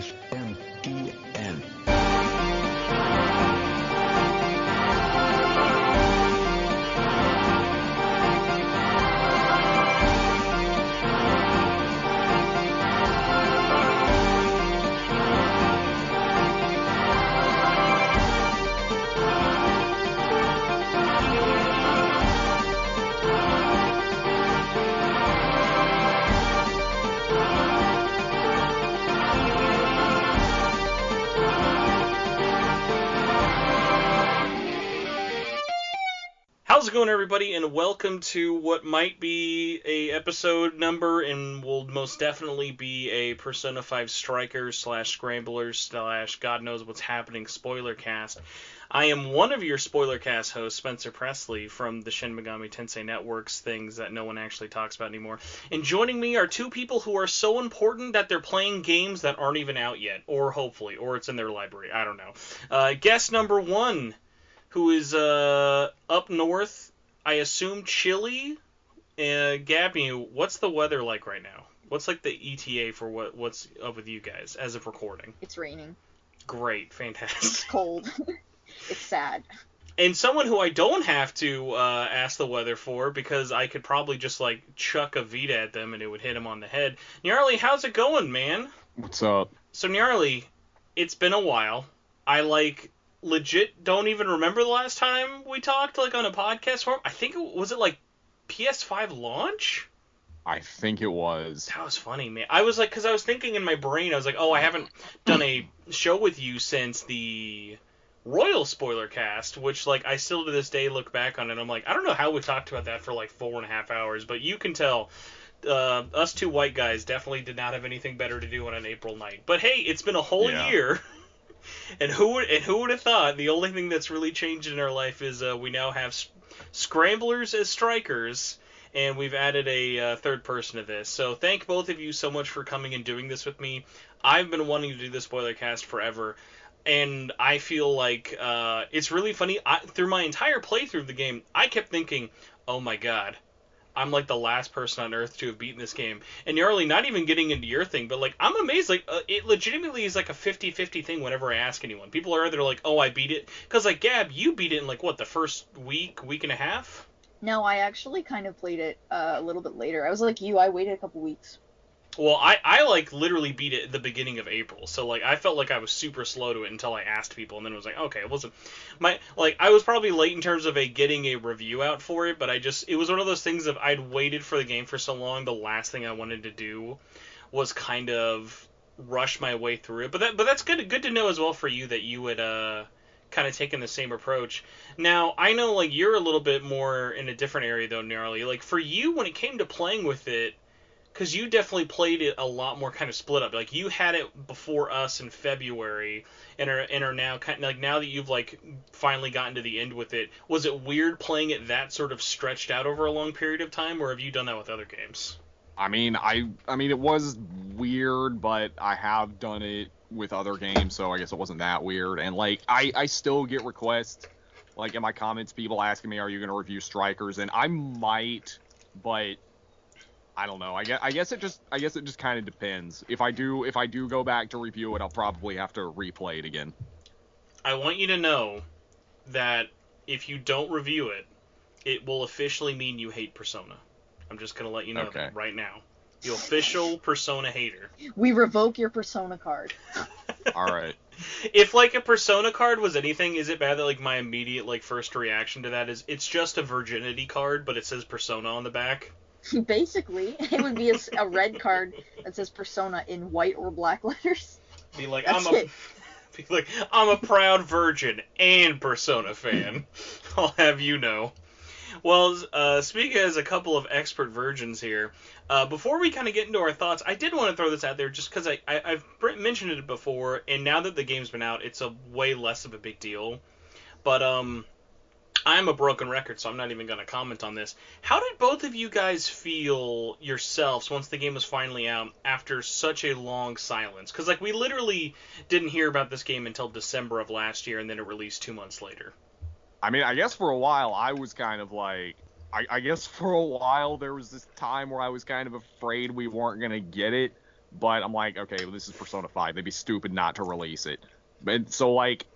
SMTN. How's it going, everybody, and welcome to what might be a episode number and will most definitely be a Persona 5 Strikers / Scramblers / God knows what's happening Spoilercast. I am one of your Spoilercast hosts, Spencer Presley, from the Shin Megami Tensei Network's things that no one actually talks about anymore. And joining me are two people who are so important that they're playing games that aren't even out yet, or hopefully, or it's in their library, I don't know. Guest number one, who is up north, I assume chilly. Gabbmew, what's the weather like right now? What's like the ETA for what's up with you guys as of recording? It's raining. Great, fantastic. It's cold. It's sad. And someone who I don't have to ask the weather for, because I could probably just like chuck a Vita at them and it would hit them on the head. Nyarly, how's it going, man? What's up? So Nyarly, it's been a while. I legit don't even remember the last time we talked like on a podcast form. I think was it like PS5 launch? I think it was. That was funny, man. I was like, because I was thinking in my brain, I was like, oh, I haven't done a show with you since the Royal Spoilercast, which like I still to this day look back on it. I'm like, I don't know how we talked about that for like 4.5 hours, but you can tell. Us two white guys definitely did not have anything better to do on an April night. But hey, it's been a whole year. And who would have thought the only thing that's really changed in our life is we now have Scramblers as strikers, and we've added a third person to this. So thank both of you so much for coming and doing this with me. I've been wanting to do this Spoilercast forever, and I feel like it's really funny. Through my entire playthrough of the game, I kept thinking, oh my god, I'm like the last person on earth to have beaten this game. And Nyarly, not even getting into your thing, but like I'm amazed. Like it legitimately is like a 50-50 thing whenever I ask anyone. People are either like, oh, I beat it. Because like Gab, you beat it in like what, the first week and a half? No, I actually kind of played it a little bit later. I was like you, I waited a couple weeks. Well, I like literally beat it at the beginning of April, so like I felt like I was super slow to it until I asked people, and then it was like, okay, it wasn't I was probably late in terms of getting a review out for it, but it was one of those things of I'd waited for the game for so long. The last thing I wanted to do was kind of rush my way through it, but that's good to know as well for you that you would kind of taken the same approach. Now I know like you're a little bit more in a different area though, Nyarly. Like for you, when it came to playing with it. Because you definitely played it a lot more kind of split up. Like, you had it before us in February and are now kind of, like, now that you've, like, finally gotten to the end with it, was it weird playing it that sort of stretched out over a long period of time, or have you done that with other games? I mean, it was weird, but I have done it with other games, so I guess it wasn't that weird. And, like, I still get requests, like, in my comments, people asking me, are you going to review Strikers? And I might, but I don't know. I guess it just kind of depends. If I do go back to review it, I'll probably have to replay it again. I want you to know that if you don't review it, it will officially mean you hate Persona. I'm just gonna let you know that right now. The official Persona hater. We revoke your Persona card. All right. If like a Persona card was anything, is it bad that like my immediate like first reaction to that is it's just a virginity card, but it says Persona on the back? Basically, it would be a red card that says Persona in white or black letters. Be like, I'm a proud virgin and Persona fan. I'll have you know. Well, speaking as a couple of expert virgins here, before we kind of get into our thoughts, I did want to throw this out there just because I've mentioned it before, and now that the game's been out, it's a way less of a big deal. But I'm a broken record, so I'm not even going to comment on this. How did both of you guys feel yourselves once the game was finally out after such a long silence? Because, like, we literally didn't hear about this game until December of last year, and then it released 2 months later. I mean, I guess for a while I was kind of like, I guess for a while there was this time where I was kind of afraid we weren't going to get it, but I'm like, okay, well, this is Persona 5. They'd be stupid not to release it. And so, like,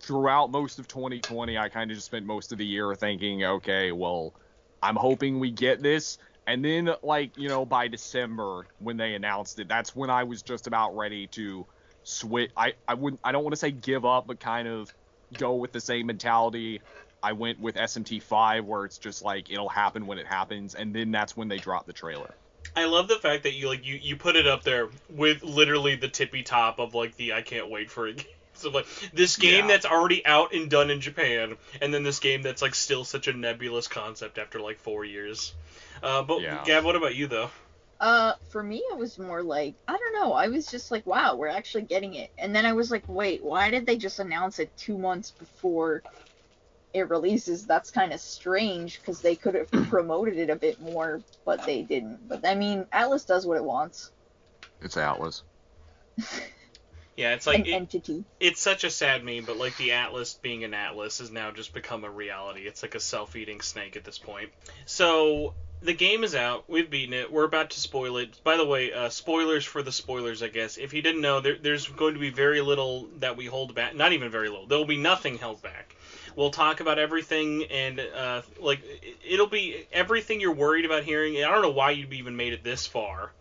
throughout most of 2020, I kind of just spent most of the year thinking, okay, well, I'm hoping we get this. And then, like, you know, by December, when they announced it, that's when I was just about ready to switch. I don't want to say give up, but kind of go with the same mentality I went with SMT5, where it's just like, it'll happen when it happens, and then that's when they dropped the trailer. I love the fact that you put it up there with literally the tippy top of, like, the I can't wait for it. So, like, this game that's already out and done in Japan, and then this game that's, like, still such a nebulous concept after, like, 4 years. Gab, what about you, though? For me, it was more like, I don't know, I was just like, wow, we're actually getting it. And then I was like, wait, why did they just announce it 2 months before it releases? That's kind of strange, because they could have promoted it a bit more, but they didn't. But, I mean, Atlus does what it wants. It's Atlus. Yeah, it's like an entity. It's such a sad meme, but like the Atlus being an Atlus has now just become a reality. It's like a self-eating snake at this point. So the game is out. We've beaten it. We're about to spoil it. By the way, spoilers for the spoilers, I guess. If you didn't know, there's going to be very little that we hold back. Not even very little. There will be nothing held back. We'll talk about everything, and like it'll be everything you're worried about hearing. I don't know why you've even made it this far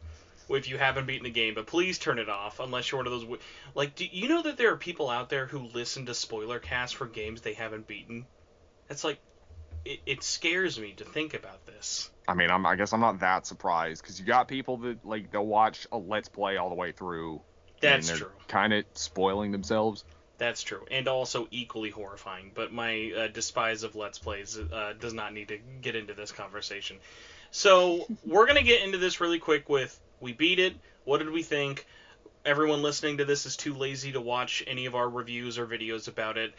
if you haven't beaten the game, but please turn it off unless you're one of those. Like, do you know that there are people out there who listen to Spoilercast for games they haven't beaten? It's like, it scares me to think about this. I mean, I guess I'm not that surprised, because you got people that, like, they'll watch a Let's Play all the way through. That's and true. Kind of spoiling themselves. That's true, and also equally horrifying. But my despise of Let's Plays does not need to get into this conversation. So we're gonna get into this really quick with. We beat it. What did we think? Everyone listening to this is too lazy to watch any of our reviews or videos about it,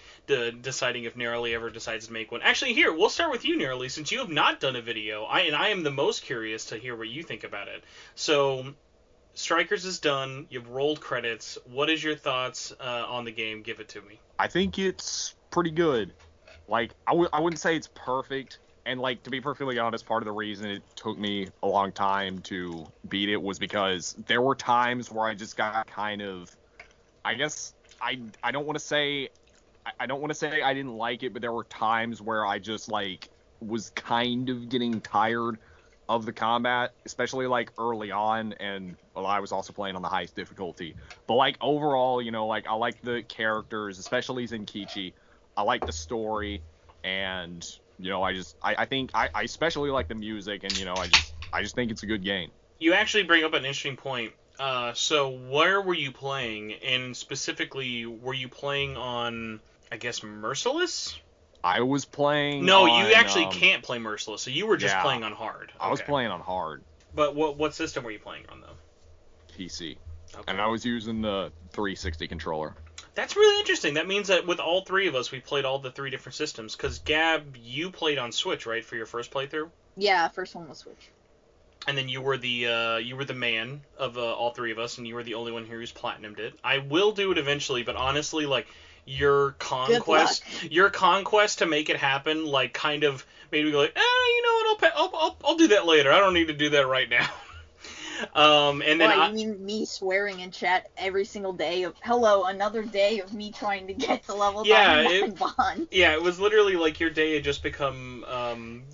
deciding if Nyarly ever decides to make one. Actually, here, we'll start with you, Nyarly, since you have not done a video. I am the most curious to hear what you think about it. So, Strikers is done. You've rolled credits. What is your thoughts on the game? Give it to me. I think it's pretty good. Like, I wouldn't say it's perfect. And, like, to be perfectly honest, part of the reason it took me a long time to beat it was because there were times where I just got kind of, I guess, I don't want to say I didn't like it, but there were times where I just, like, was kind of getting tired of the combat, especially, like, early on, and, well, I was also playing on the highest difficulty. But, like, overall, you know, like, I like the characters, especially Zenkichi. I like the story, and... You know, I think I especially like the music, and, you know, I just think it's a good game. You actually bring up an interesting point. So where were you playing, and specifically, were you playing on, I guess, Merciless? I was playing No, on, you actually can't play Merciless, so you were just playing on hard. I was playing on hard. But what system were you playing on, though? PC. Okay. And I was using the 360 controller. That's really interesting. That means that with all three of us, we played all the three different systems. Because, Gab, you played on Switch, right, for your first playthrough? Yeah, first one was Switch. And then you were the man of all three of us, and you were the only one here who's platinumed it. I will do it eventually, but honestly, like, your conquest to make it happen, like, kind of made me go like, you know what, I'll do that later. I don't need to do that right now. And then you mean me swearing in chat every single day of, hello, another day of me trying to get to level 99 Bond? Yeah, it was literally like your day had just become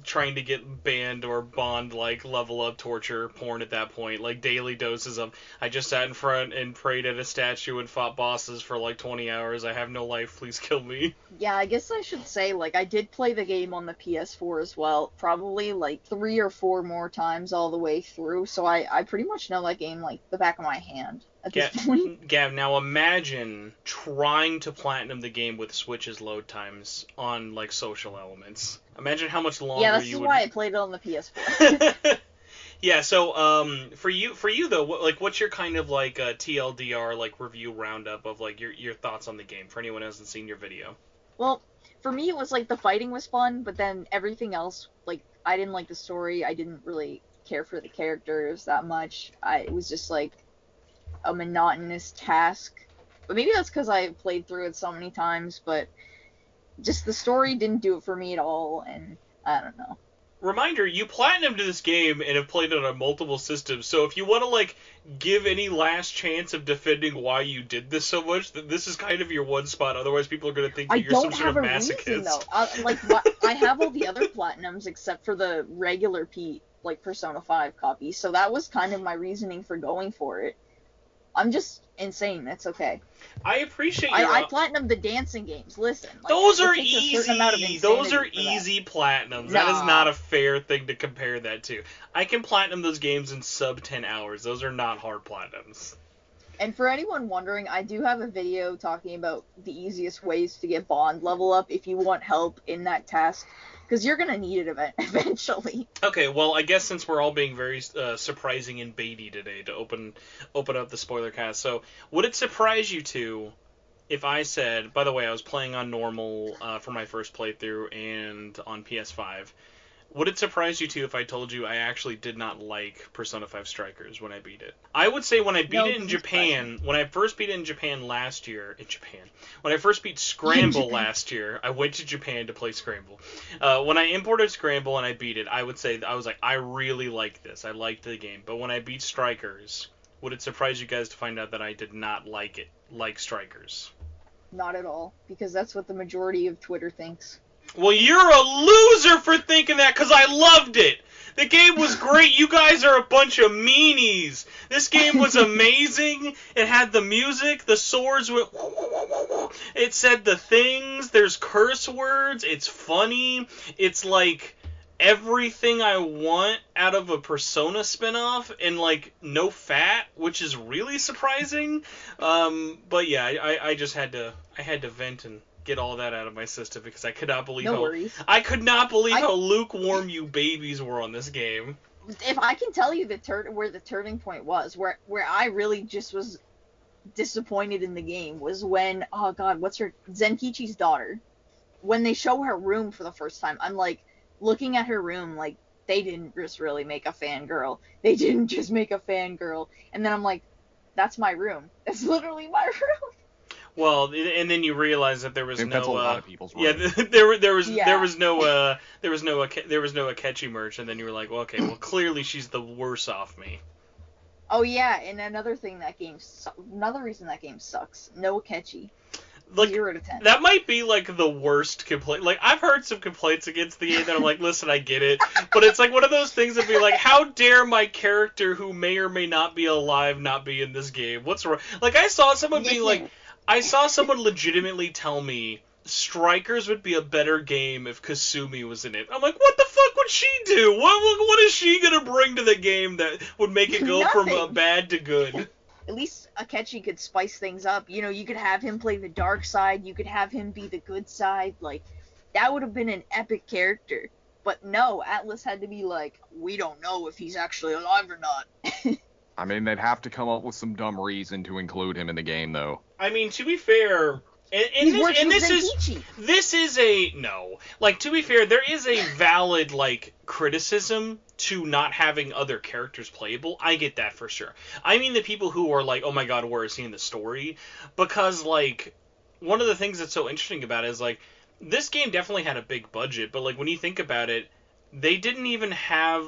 trying to get banned or Bond, like, level up torture porn at that point. Like, daily doses of, I just sat in front and prayed at a statue and fought bosses for like 20 hours. I have no life, please kill me. Yeah, I guess I should say, like, I did play the game on the PS4 as well, probably like 3 or 4 more times all the way through, so I pretty much know that game like the back of my hand at this point. Gav, now imagine trying to platinum the game with Switch's load times on, like, social elements. Imagine how much longer you would... Yeah, that's why I played it on the PS4. Yeah, so for you though, what's your kind of like TLDR like review roundup of like your thoughts on the game for anyone who hasn't seen your video? Well, for me it was like the fighting was fun, but then everything else, like, I didn't like the story. I didn't really care for the characters that much. It was just like a monotonous task. But maybe that's because I played through it so many times, but just the story didn't do it for me at all, and I don't know. reminder, you platinumed this game and have played it on multiple systems, so if you want to, like, give any last chance of defending why you did this so much, then this is kind of your one spot, otherwise people are going to think that you're some sort of masochist. I don't have a reason, though. I have all the other platinums except for the regular Persona 5 copy, so that was kind of my reasoning for going for it. I'm just insane. That's okay. I appreciate I platinum the dancing games. Listen, like, those are easy. Those are easy platinums. That is not a fair thing to compare that to. I can platinum those games in sub 10 hours. Those are not hard platinums. And for anyone wondering, I do have a video talking about the easiest ways to get Bond level up if you want help in that task. Because you're going to need it eventually. Okay, well, I guess since we're all being very surprising and baity today to open up the spoiler cast, so would it surprise you two if I said, by the way, I was playing on normal for my first playthrough and on PS5, would it surprise you two if I told you I actually did not like Persona 5 Strikers when I beat it? I would say when I beat it in Japan, when I first beat it in Japan last year, when I first beat Scramble last year, I went to Japan to play Scramble. When I imported Scramble and I beat it, I would say, I was like, I really like this. I liked the game. But when I beat Strikers, would it surprise you guys to find out that I did not like Strikers? Not at all, because that's what the majority of Twitter thinks. Well, you're a loser for thinking that, because I loved it. The game was great. You guys are a bunch of meanies. This game was amazing. It had the music. The swords went... It said the things. There's curse words. It's funny. It's like everything I want out of a Persona spinoff, and like no fat, which is really surprising. But yeah, I just had to vent and get all that out of my system because I could not believe how lukewarm you babies were on this game. If I can tell you where the turning point was, where I really just was disappointed in the game, was when, oh god, what's her, Zenkichi's daughter, when they show her room for the first time, I'm like looking at her room like they didn't just really make a fangirl. They didn't just make a fangirl. And then I'm like, that's my room. That's literally my room. Well, and then you realize that there was no. That's a lot of people's room. Yeah, there was no Akechi merch, and then you were like, well, okay, well clearly she's the worse off me. Oh yeah, and another reason that game sucks. No Akechi. Like, 0 to 10. That might be like the worst complaint. Like, I've heard some complaints against the game that I'm like, listen, I get it, but it's like one of those things that be like, how dare my character who may or may not be alive not be in this game? What's wrong? Like, I saw someone legitimately tell me Strikers would be a better game if Kasumi was in it. I'm like, what the fuck would she do? What is she gonna bring to the game that would make it go from bad to good? At least Akechi could spice things up. You know, you could have him play the dark side. You could have him be the good side. Like, that would have been an epic character. But no, Atlus had to be like, we don't know if he's actually alive or not. I mean, they'd have to come up with some dumb reason to include him in the game, though. I mean, to be fair... This is a... No. Like, to be fair, there is a valid, like, criticism to not having other characters playable. I get that for sure. I mean the people who are like, oh my god, where is he in the story? Because, like, one of the things that's so interesting about it is, like, this game definitely had a big budget, but, like, when you think about it, they didn't even have,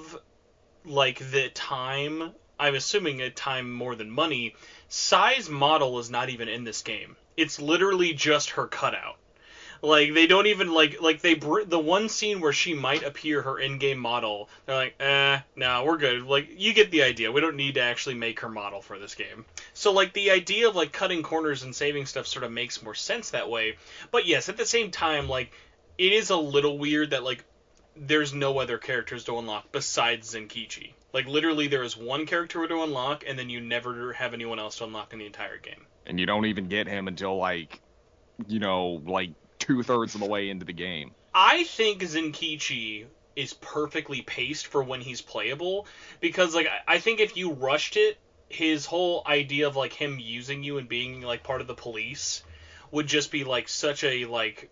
like, the time... I'm assuming a time more than money. Sai's model is not even in this game. It's literally just her cutout. Like, they don't even, the one scene where she might appear her in-game model, they're like, no, we're good. Like, you get the idea. We don't need to actually make her model for this game. So, like, the idea of, like, cutting corners and saving stuff sort of makes more sense that way. But, yes, at the same time, like, it is a little weird that, like, there's no other characters to unlock besides Zenkichi. Like, literally, there is one character to unlock, and then you never have anyone else to unlock in the entire game. And you don't even get him until, like, you know, like, 2/3 of the way into the game. I think Zenkichi is perfectly paced for when he's playable, because, like, I think if you rushed it, his whole idea of, like, him using you and being, like, part of the police would just be, like, such a, like...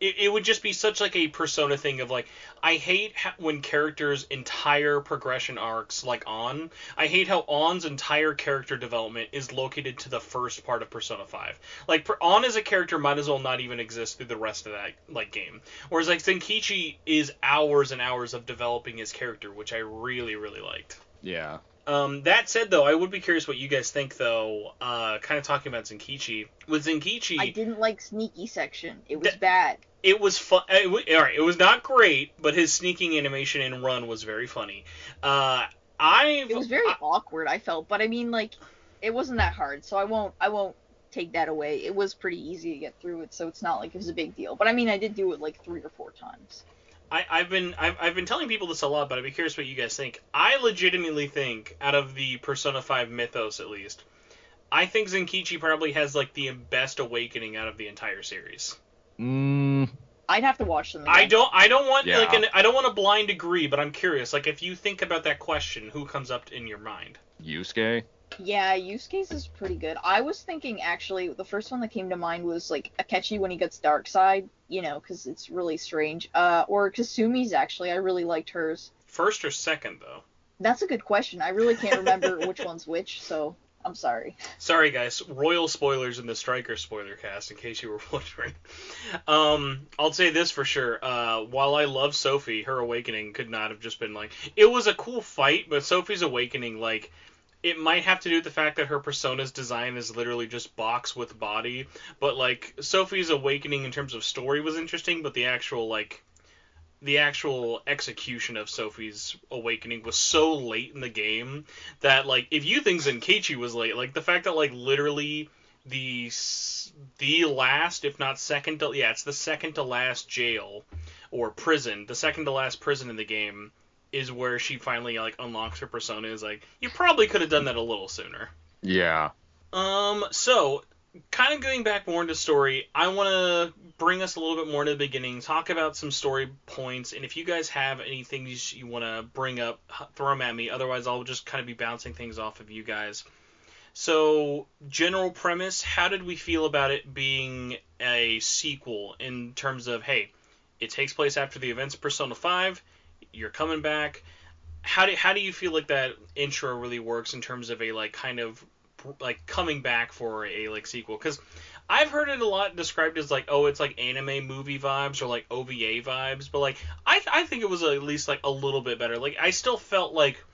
it would just be such like a Persona thing of like, I hate when characters' entire progression arcs, like I hate how On's entire character development is located to the first part of Persona 5. Like, On as a character might as well not even exist through the rest of that like game. Whereas like Zenkichi is hours and hours of developing his character, which I really, really liked. Yeah. That said, though, I would be curious what you guys think, though, kind of talking about Zenkichi. With Zenkichi... I didn't like Sneaky section. It was bad. It was fun. Alright, it was not great, but his sneaking animation and run was very funny. It was very awkward, I felt, but I mean, like, it wasn't that hard, so I won't take that away. It was pretty easy to get through it, so it's not like it was a big deal. But I mean, I did do it like 3 or 4 times. I've been telling people this a lot, but I'd be curious what you guys think. I legitimately think, out of the Persona 5 mythos at least, I think Zenkichi probably has like the best awakening out of the entire series. I'd have to watch them again. I don't want I don't want a blind agree, but I'm curious. Like, if you think about that question, who comes up in your mind? Yusuke? Yeah, Yusuke's is pretty good. I was thinking, actually, the first one that came to mind was, like, Akechi when he gets Dark Side, you know, because it's really strange. Or Kasumi's, actually. I really liked hers. First or second, though? That's a good question. I really can't remember which one's which, so I'm sorry. Sorry, guys. Royal spoilers in the Striker Spoilercast, in case you were wondering. I'll say this for sure. While I love Sophie, her awakening could not have just been, like... It was a cool fight, but Sophie's awakening, like... It might have to do with the fact that her persona's design is literally just box with body, but like Sophie's awakening in terms of story was interesting, but the actual execution of Sophie's awakening was so late in the game that like if you think Zenkichi was late, like the fact that like literally the last, if not second to, it's the second to last jail or prison, the second to last prison in the game is where she finally like unlocks her persona. Is like, you probably could have done that a little sooner. Yeah. So kind of going back more into story, I want to bring us a little bit more to the beginning, talk about some story points, and if you guys have anything you want to bring up, throw them at me. Otherwise, I'll just kind of be bouncing things off of you guys. So, general premise, how did we feel about it being a sequel in terms of, hey, it takes place after the events of Persona 5, you're coming back. How do you feel like that intro really works in terms of a like kind of like coming back for a like sequel? Because I've heard it a lot described as like, oh, it's like anime movie vibes or like OVA vibes, but like I think it was at least like a little bit better. Like I still felt like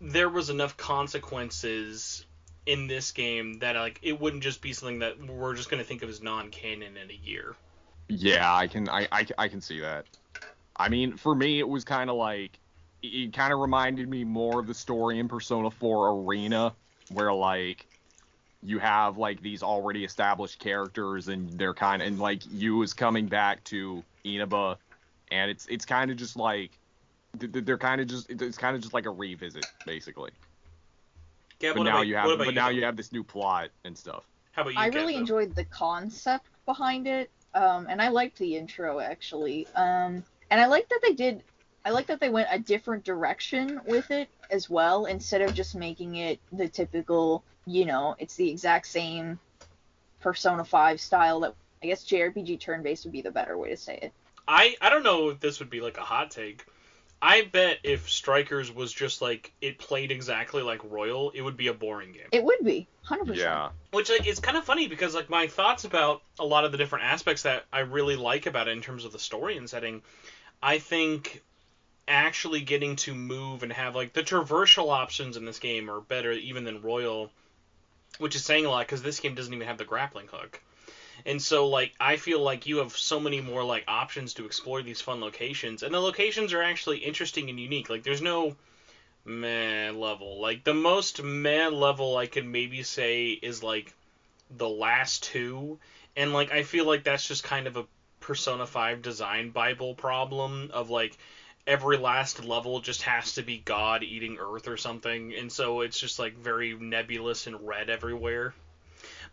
there was enough consequences in this game that like it wouldn't just be something that we're just gonna think of as non-canon in a year. Yeah, I can see that. I mean, for me, it was kind of like, it kind of reminded me more of the story in Persona 4 Arena, where, like, you have, like, these already established characters, and they're kind of, and, like, Yu is coming back to Inaba, and it's kind of just, like, they're kind of just, it's kind of just like a revisit, basically. Yeah, but now you have this new plot and stuff. How about you, I really enjoyed the concept behind it, and I liked the intro, actually. And I like that they went a different direction with it as well, instead of just making it the typical, you know, it's the exact same Persona 5 style that, I guess JRPG turn-based would be the better way to say it. I don't know if this would be like a hot take. I bet if Strikers was just like, it played exactly like Royal, it would be a boring game. It would be, 100%. Yeah. Which, like, it's kind of funny because, like, my thoughts about a lot of the different aspects that I really like about it in terms of the story and setting, I think actually getting to move and have, like, the traversal options in this game are better even than Royal, which is saying a lot because this game doesn't even have the grappling hook. And so, like, I feel like you have so many more, like, options to explore these fun locations. And the locations are actually interesting and unique. Like, there's no meh level. Like, the most meh level I could maybe say is, like, the last two. And, like, I feel like that's just kind of a Persona 5 design Bible problem of, like, every last level just has to be God eating Earth or something. And so it's just, like, very nebulous and red everywhere.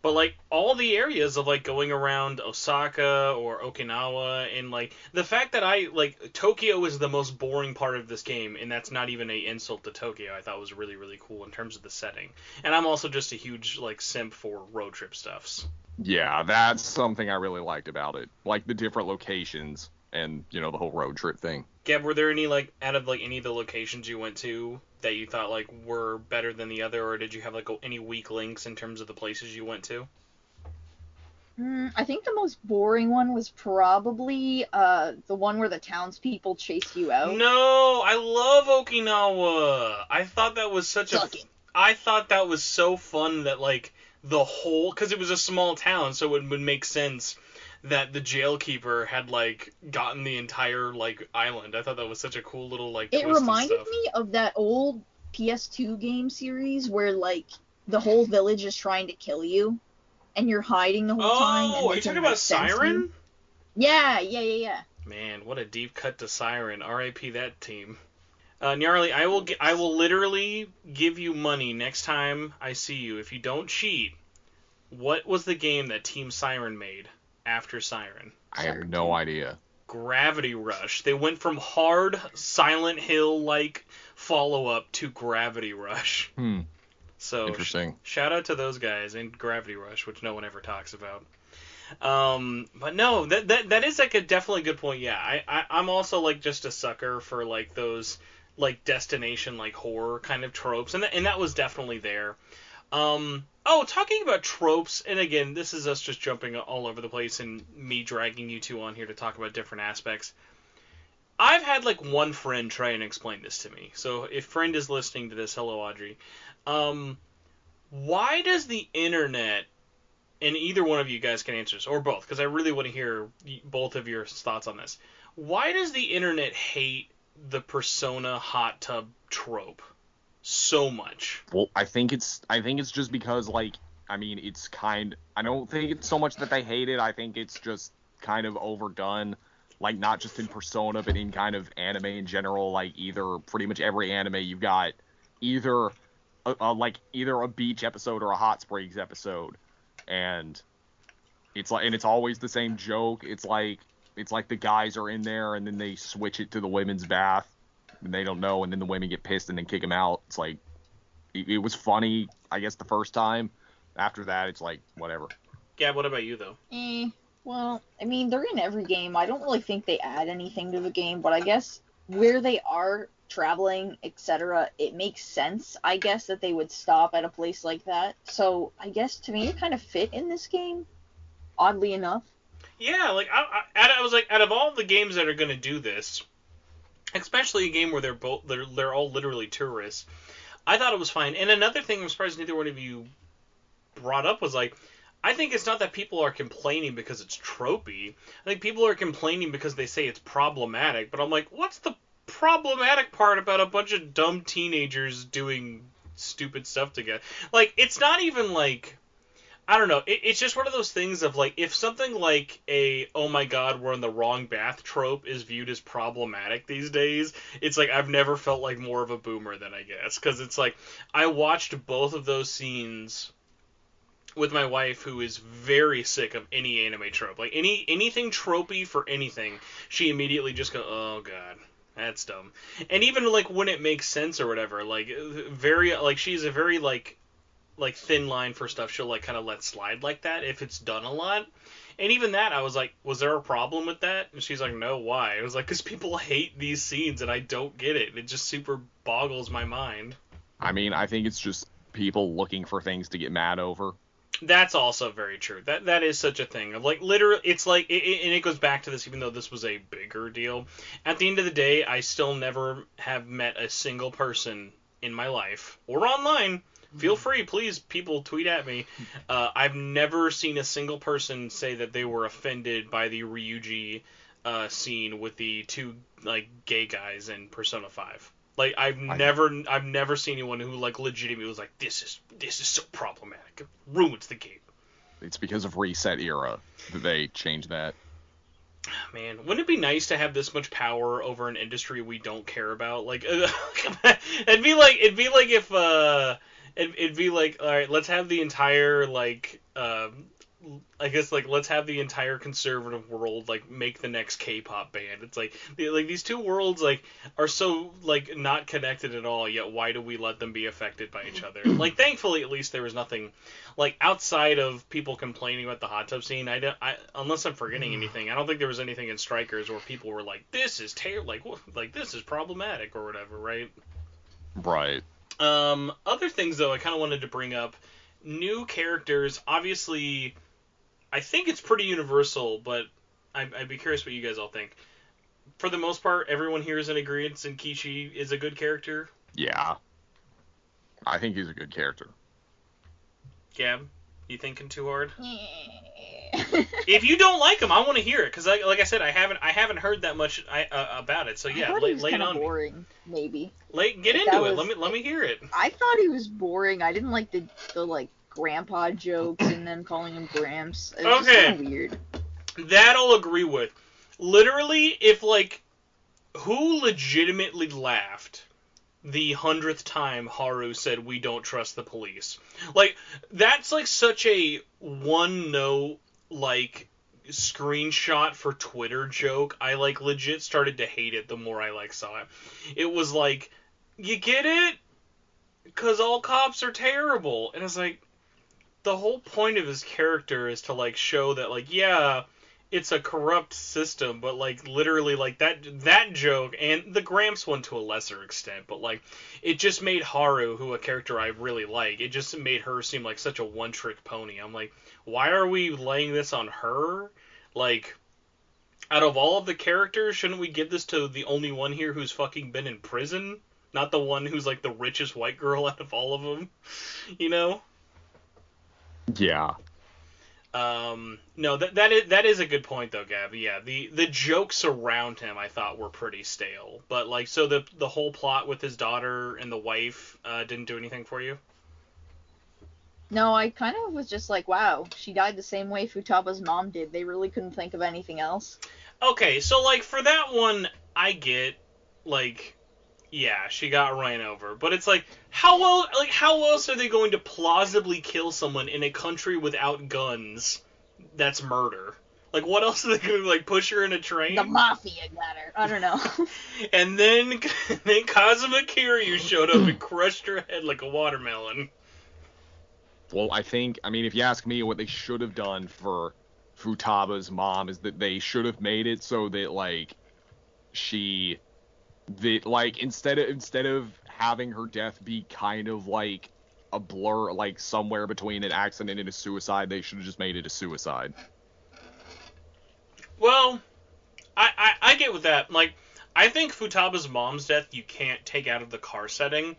But like all the areas of like going around Osaka or Okinawa, and like the fact that I like Tokyo is the most boring part of this game, and that's not even an insult to Tokyo. I thought was really really cool in terms of the setting. And I'm also just a huge like simp for road trip stuffs. Yeah, that's something I really liked about it. Like the different locations and, the whole road trip thing. Gab, were there any like out of like any of the locations you went to that you thought like were better than the other, or did you have like any weak links in terms of the places you went to? I think the most boring one was probably the one where the townspeople chase you out. No, I love Okinawa. I thought that was so fun that like the whole, because it was a small town, so it would make sense that the jailkeeper had like gotten the entire like island. I thought that was such a cool little like twist. It reminded me of that old PS2 game series where like the whole village is trying to kill you and you're hiding the whole time. Oh, are you talking about Siren? Yeah. Man, what a deep cut to Siren. R.I.P. that team. Nyarly, I will literally give you money next time I see you if you don't cheat. What was the game that Team Siren made after Siren? I have no idea. Gravity Rush. They went from hard Silent Hill-like follow-up to Gravity Rush. So interesting. Shout out to those guys in Gravity Rush, which no one ever talks about. But no, that is like a definitely good point. Yeah, I'm also like just a sucker for like those like destination like horror kind of tropes, and that was definitely there. Talking about tropes, and again, this is us just jumping all over the place and me dragging you two on here to talk about different aspects. I've had like one friend try and explain this to me. So if friend is listening to this, hello Audrey. Why does the internet, and either one of you guys can answer this, or both, because I really want to hear both of your thoughts on this. Why does the internet hate the Persona hot tub trope so much? Well, I think it's just because I don't think it's so much that they hate it. I think it's just kind of overdone, like not just in Persona, but in kind of anime in general. Like pretty much every anime you've got either a beach episode or a hot springs episode, and it's always the same joke. It's like the guys are in there and then they switch it to the women's bath and they don't know, and then the women get pissed and then kick them out. It's like it was funny, I guess, the first time. After that, it's like whatever. Gab, what about you though? Well, I mean, they're in every game. I don't really think they add anything to the game, but I guess where they are traveling, etc., it makes sense, I guess, that they would stop at a place like that. So I guess to me it kind of fit in this game, oddly enough. Yeah, like I was like, out of all the games that are gonna do this, especially a game where they're all literally tourists, I thought it was fine. And another thing I'm surprised neither one of you brought up was like, I think it's not that people are complaining because it's tropey. I think people are complaining because they say it's problematic. But I'm like, what's the problematic part about a bunch of dumb teenagers doing stupid stuff together? Like, it's not even like, I don't know. It's just one of those things of like, if something like a oh my god we're in the wrong bath trope is viewed as problematic these days, it's like I've never felt like more of a boomer than I guess, because it's like I watched both of those scenes with my wife, who is very sick of any anime trope. Like anything tropey for anything, she immediately just goes, oh god, that's dumb. And even like when it makes sense or whatever, like very like she's a very like thin line for stuff she'll like kind of let slide like that if it's done a lot. And even that, I was like, was there a problem with that? And she's like, no, why? It was like, because people hate these scenes and I don't get it. It just super boggles my mind. I mean, I think it's just people looking for things to get mad over. That's also very true. That is such a thing of like literally, it's like, and it goes back to this, even though this was a bigger deal. At the end of the day, I still never have met a single person in my life or online. Feel free, please, people tweet at me. I've never seen a single person say that they were offended by the Ryuji scene with the two like gay guys in Persona 5. Like I've never seen anyone who like legitimately was like, this is so problematic. It ruins the game. It's because of Reset Era that they changed that. Man, wouldn't it be nice to have this much power over an industry we don't care about? Like it'd be like if all right, let's have the entire like I guess like let's have the entire conservative world like make the next K-pop band. It's like these two worlds like are so like not connected at all. Yet why do we let them be affected by each other? Like thankfully at least there was nothing like outside of people complaining about the hot tub scene. I unless I'm forgetting anything, I don't think there was anything in Strikers where people were like this is like this is problematic or whatever, right? Right. Other things though I kind of wanted to bring up. New characters, obviously. I think it's pretty universal, but I'd be curious what you guys all think. For the most part, everyone here is in agreement, and Kishi is a good character. Yeah. I think he's a good character. Gab, you thinking too hard? If you don't like him, I want to hear it because, like I said, I haven't heard that much about it. So yeah, I thought he was lay it kind on of boring, maybe. Get into it. Let me hear it. I thought he was boring. I didn't like the like grandpa jokes and them calling him Gramps. It was just kind of weird. That I'll agree with. Literally, if like, who legitimately laughed the 100th time Haru said we don't trust the police? Like, that's like such a one note like screenshot for Twitter joke. I like legit started to hate it the more I like saw it. It was like, you get it? 'Cause all cops are terrible. And it's like, the whole point of his character is to like show that like yeah, it's a corrupt system, but like literally like that joke and the Gramps one to a lesser extent, but like it just made Haru, who a character I really like, it just made her seem like such a one-trick pony. I'm like, why are we laying this on her? Like, out of all of the characters, shouldn't we give this to the only one here who's fucking been in prison? Not the one who's like the richest white girl out of all of them, you know? Yeah. No, that is a good point though, Gab. Yeah, the jokes around him I thought were pretty stale. But like, so the whole plot with his daughter and the wife didn't do anything for you? No, I kind of was just like, wow, she died the same way Futaba's mom did. They really couldn't think of anything else. Okay, so like for that one, I get like, yeah, she got ran over, but it's like, how else are they going to plausibly kill someone in a country without guns? That's murder. Like, what else are they going to, like, push her in a train? The mafia got her. I don't know. And then Kazuma Kiryu showed up and crushed her head like a watermelon. Well, I mean, if you ask me, what they should have done for Futaba's mom is that they should have made it so that, like, instead of having her death be kind of like a blur, like somewhere between an accident and a suicide, they should have just made it a suicide. Well, I get with that. Like, I think Futaba's mom's death you can't take out of the car setting,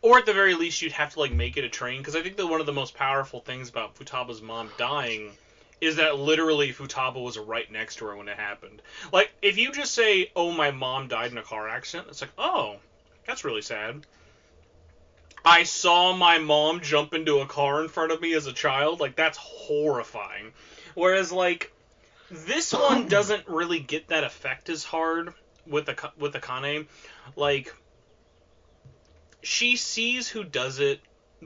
or at the very least you'd have to like make it a train, because I think that one of the most powerful things about Futaba's mom dying is that literally Futaba was right next to her when it happened. Like, if you just say, oh, my mom died in a car accident, it's like, oh, that's really sad. I saw my mom jump into a car in front of me as a child. Like, that's horrifying. Whereas, like, this one doesn't really get that effect as hard with Akane. Like, she sees who does it,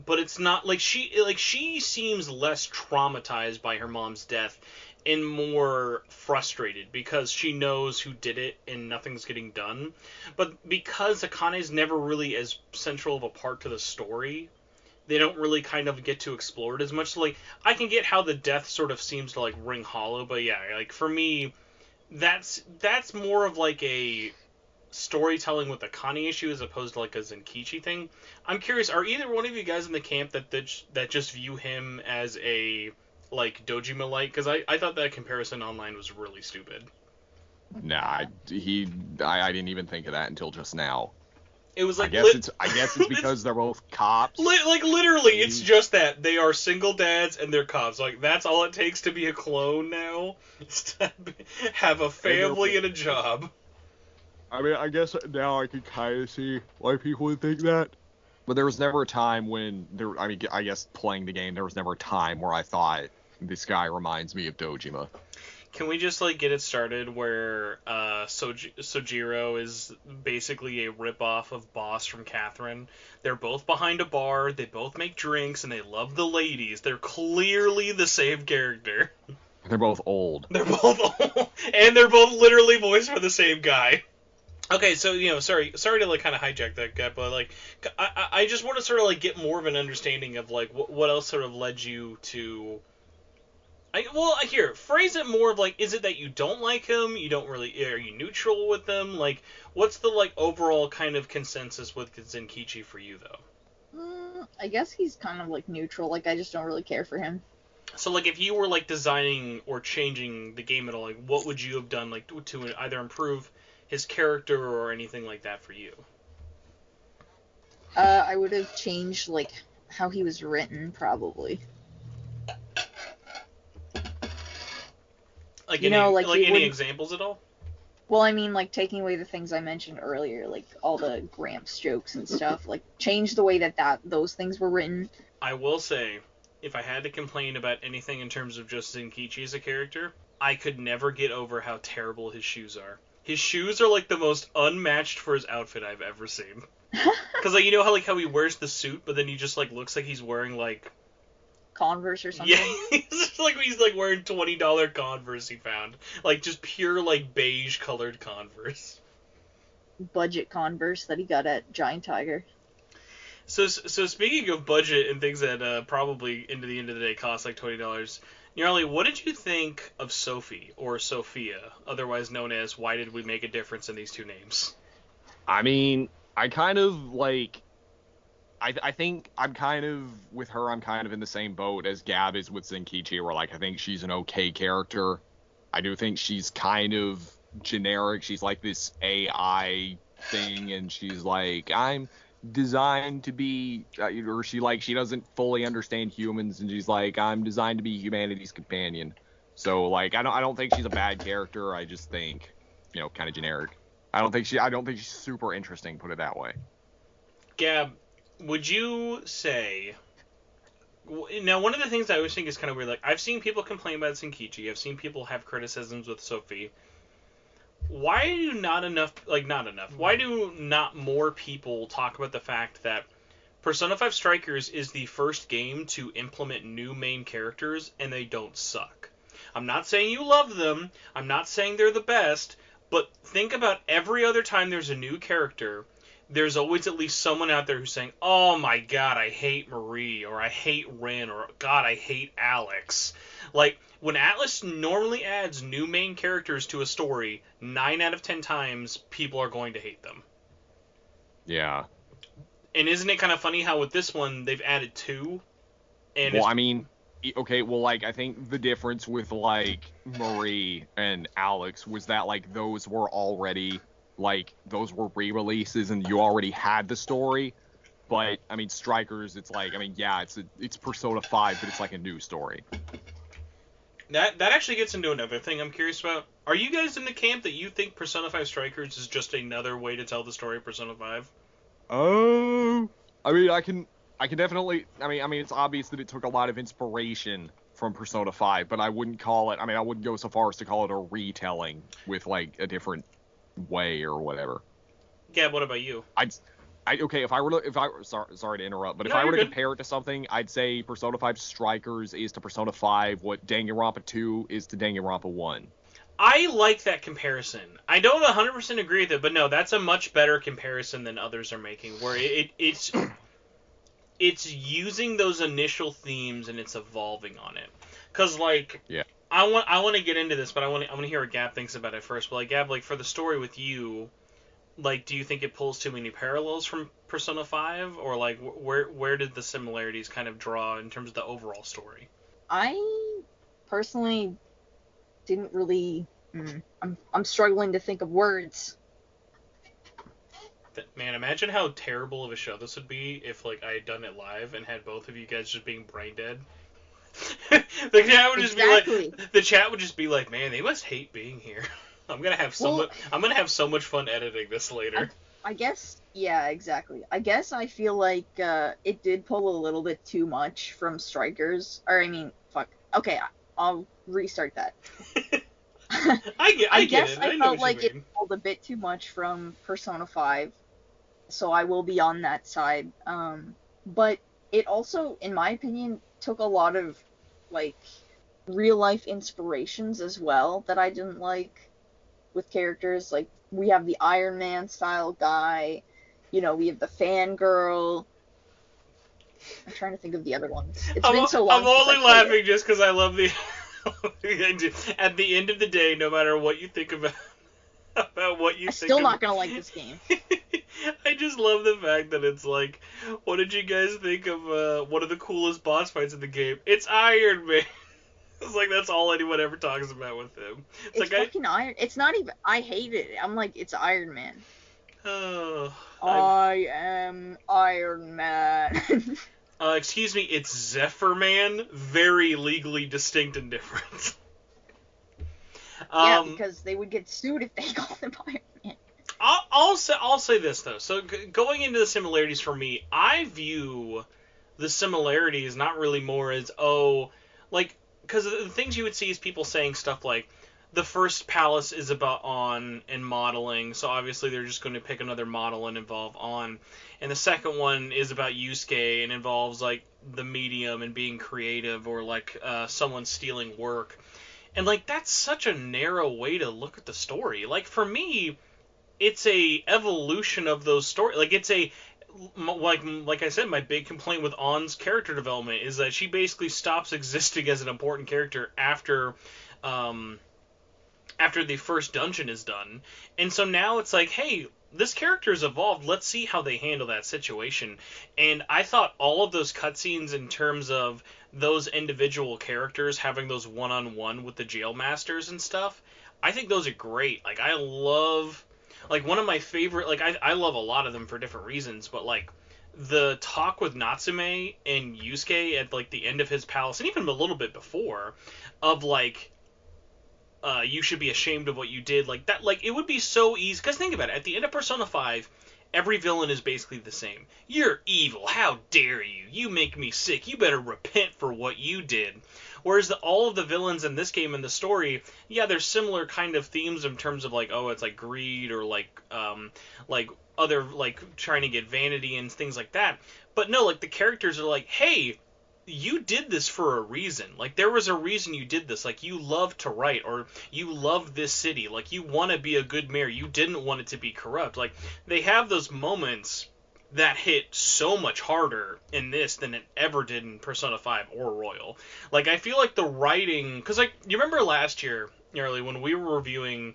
but it's not like she seems less traumatized by her mom's death and more frustrated because she knows who did it and nothing's getting done. But because Akane's never really as central of a part to the story, they don't really kind of get to explore it as much. So, like, I can get how the death sort of seems to like ring hollow, but yeah, like for me, that's more of like a storytelling with a Akane issue as opposed to like a Zenkichi thing. I'm curious, are either one of you guys in the camp that just view him as a like Dojima-like? Because I thought that comparison online was really stupid. Nah, I didn't even think of that until just now. It was like I guess it's because they're both cops. Like literally, it's just that they are single dads and they're cops. Like that's all it takes to be a clone now. Is to have a family and a job. I mean, I guess now I can kind of see why people would think that. But there was never a time when I guess playing the game, there was never a time where I thought this guy reminds me of Dojima. Can we just like get it started where Sojiro is basically a ripoff of Boss from Catherine? They're both behind a bar, they both make drinks, and they love the ladies. They're clearly the same character. They're both old. They're both old, and they're both literally voiced for the same guy. Okay, so sorry to like kind of hijack that guy, but like I just want to sort of like get more of an understanding of like what else sort of led you to. Here, phrase it more of like, is it that you don't like him? You don't really, are you neutral with them? Like, what's the like overall kind of consensus with Zenkichi for you though? I guess he's kind of like neutral. Like I just don't really care for him. So like, if you were like designing or changing the game at all, like, what would you have done like to either improve his character or anything like that for you? I would have changed like how he was written, probably. Like, any any examples at all? Well, I mean, like, taking away the things I mentioned earlier, like, all the Gramps jokes and stuff, like, change the way that those things were written. I will say, if I had to complain about anything in terms of just Zenkichi as a character, I could never get over how terrible his shoes are. His shoes are, like, the most unmatched for his outfit I've ever seen. Because, like, you know how he wears the suit, but then he just, like, looks like he's wearing, like... Converse or something? Yeah, he's like wearing $20 Converse he found. Like, just pure, like, beige-colored Converse. Budget Converse that he got at Giant Tiger. So speaking of budget and things that probably, into the end of the day, cost like $20, Nyarly, what did you think of Sophie, or Sophia, otherwise known as Why Did We Make a Difference in These Two Names? I mean, I kind of, like... I think I'm kind of, with her, I'm kind of in the same boat as Gab is with Zenkichi, where, like, I think she's an okay character. I do think she's kind of generic. She's like this AI thing, and she's like, I'm designed to be, or she doesn't fully understand humans, and she's like, I'm designed to be humanity's companion. So, like, I don't think she's a bad character. I just think, kind of generic. I don't think she's super interesting, put it that way. Gab, would you say... Now, one of the things I always think is kind of weird, like, I've seen people complain about Zenkichi, I've seen people have criticisms with Sophie. Why do not more people talk about the fact that Persona 5 Strikers is the first game to implement new main characters, and they don't suck? I'm not saying you love them, I'm not saying they're the best, but think about every other time there's a new character, there's always at least someone out there who's saying, oh my god, I hate Marie, or I hate Rin, or god, I hate Alex. Like, when Atlus normally adds new main characters to a story, 9 out of 10 times, people are going to hate them. Yeah. And isn't it kind of funny how with this one, they've added 2? And well, I mean, okay, well, like, I think the difference with, like, Marie and Alex was that, like, those were already... Like, those were re-releases and you already had the story. But, I mean, Strikers, it's like, I mean, yeah, it's Persona 5, but it's like a new story. That actually gets into another thing I'm curious about. Are you guys in the camp that you think Persona 5 Strikers is just another way to tell the story of Persona 5? Oh, I mean, I can definitely, I mean, it's obvious that it took a lot of inspiration from Persona 5, but I wouldn't go so far as to call it a retelling with, like, a different way or whatever. Yeah, what about you? Sorry to interrupt, but if I were to compare it to something, I'd say Persona 5 Strikers is to Persona 5 what Danganronpa 2 is to Danganronpa 1. I like that comparison. I don't 100% agree with it, but no, that's a much better comparison than others are making, where it's using those initial themes and it's evolving on it. Cause like, yeah. I want to get into this, but I want to hear what Gab thinks about it first. But like, Gab, like, for the story with you, like, do you think it pulls too many parallels from Persona 5, or like, where did the similarities kind of draw in terms of the overall story? I personally didn't really. I'm struggling to think of words. Man, imagine how terrible of a show this would be if like I had done it live and had both of you guys just being brain dead. The chat would just be like, man, they must hate being here. I'm gonna have so much fun editing this later. I guess, yeah, exactly. I guess I feel like it did pull a little bit too much from Strikers. Or, I mean, fuck. Okay, I'll restart that. I get guess it. I know felt what like you it mean. pulled a bit too much from Persona 5, so I will be on that side. But it also, in my opinion, took a lot of, like, real-life inspirations as well that I didn't like with characters. Like, we have the Iron Man-style guy, we have the fangirl. I'm trying to think of the other ones. It's been so long I'm since only I played laughing just because I love the. At the end of the day, no matter what you think about what you I'm think still of, not gonna like this game. I just love the fact that it's like, what did you guys think of one of the coolest boss fights in the game? It's Iron Man. It's like that's all anyone ever talks about with him. It's like fucking Iron. It's not even. I hate it. I'm like, it's Iron Man. Oh, I am Iron Man. excuse me, it's Zephyr Man. Very legally distinct and different. Yeah, because they would get sued if they called him Iron Man. I'll say this though. So going into the similarities for me, I view the similarities not really more as because the things you would see is people saying stuff like the first palace is about On and modeling, so obviously they're just going to pick another model and involve On, and the second one is about Yusuke and involves like the medium and being creative or like someone stealing work. And, like, that's such a narrow way to look at the story. Like, for me, it's a evolution of those stories. Like, it's a... Like I said, my big complaint with On's character development is that she basically stops existing as an important character after the first dungeon is done. And so now it's like, hey, this character's evolved. Let's see how they handle that situation. And I thought all of those cutscenes in terms of those individual characters having those one-on-one with the jail masters and stuff, I think those are great. Like, I love... Like, one of my favorite... Like, I love a lot of them for different reasons, but, like, the talk with Natsume and Yusuke at, like, the end of his palace, and even a little bit before, of, like... you should be ashamed of what you did. Like, that, like, it would be so easy... Because think about it. At the end of Persona 5... Every villain is basically the same. You're evil. How dare you? You make me sick. You better repent for what you did. Whereas all of the villains in this game in the story, yeah, there's similar kind of themes in terms of like, oh, it's like greed or like other like trying to get vanity and things like that. But no, like the characters are like, hey, you did this for a reason. Like, there was a reason you did this. Like, you love to write, or you love this city. Like, you want to be a good mayor. You didn't want it to be corrupt. Like, they have those moments that hit so much harder in this than it ever did in Persona 5 or Royal. Like, I feel like the writing... Because, like, you remember last year, Nyarly, when we were reviewing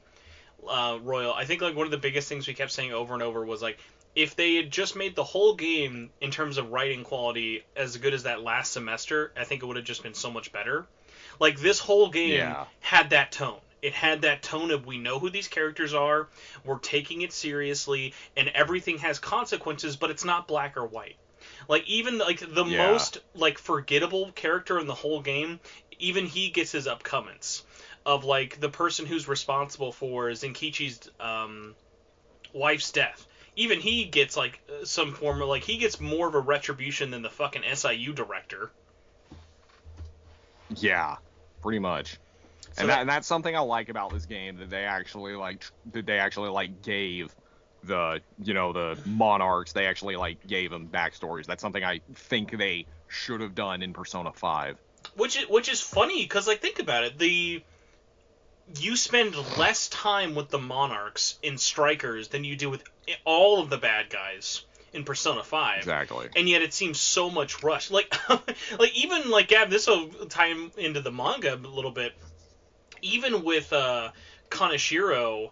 Royal, I think, like, one of the biggest things we kept saying over and over was, like, if they had just made the whole game in terms of writing quality as good as that last semester, I think it would have just been so much better. Like, this whole game had that tone. It had that tone of, we know who these characters are, we're taking it seriously, and everything has consequences, but it's not black or white. Like, even, like, the most, like, forgettable character in the whole game, even he gets his upcomings. Of, like, the person who's responsible for Zenkichi's wife's death. Even he gets, like, some form of, like, he gets more of a retribution than the fucking SIU director. Yeah, pretty much. So and that's something I like about this game, that they actually, gave the, the monarchs, they actually, like, gave them backstories. That's something I think they should have done in Persona 5. Which is funny, because, like, think about it, you spend less time with the monarchs in Strikers than you do with all of the bad guys in Persona 5. Exactly. And yet it seems so much rushed. Like, like even, like, Gab, this will tie into the manga a little bit. Even with Kaneshiro,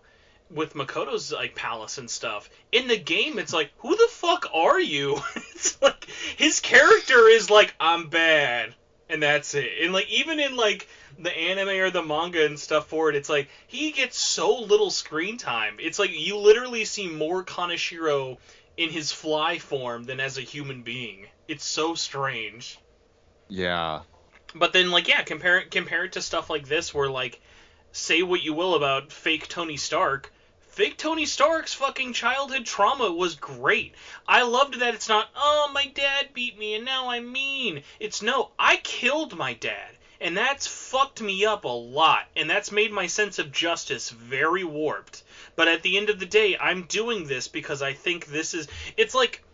with Makoto's, like, palace and stuff, in the game, it's like, who the fuck are you? It's like, his character is like, I'm bad. And that's it. And, like, even in, like, the anime or the manga and stuff for it, it's like, he gets so little screen time. It's like, you literally see more Kaneshiro in his fly form than as a human being. It's so strange. Yeah. But then, like, yeah, compare it to stuff like this, where, like, say what you will about fake Tony Stark, fake Tony Stark's fucking childhood trauma was great. I loved that it's not, oh, my dad beat me and now I'm mean. It's, no, I killed my dad. And that's fucked me up a lot, and that's made my sense of justice very warped. But at the end of the day, I'm doing this because I think this is... It's like,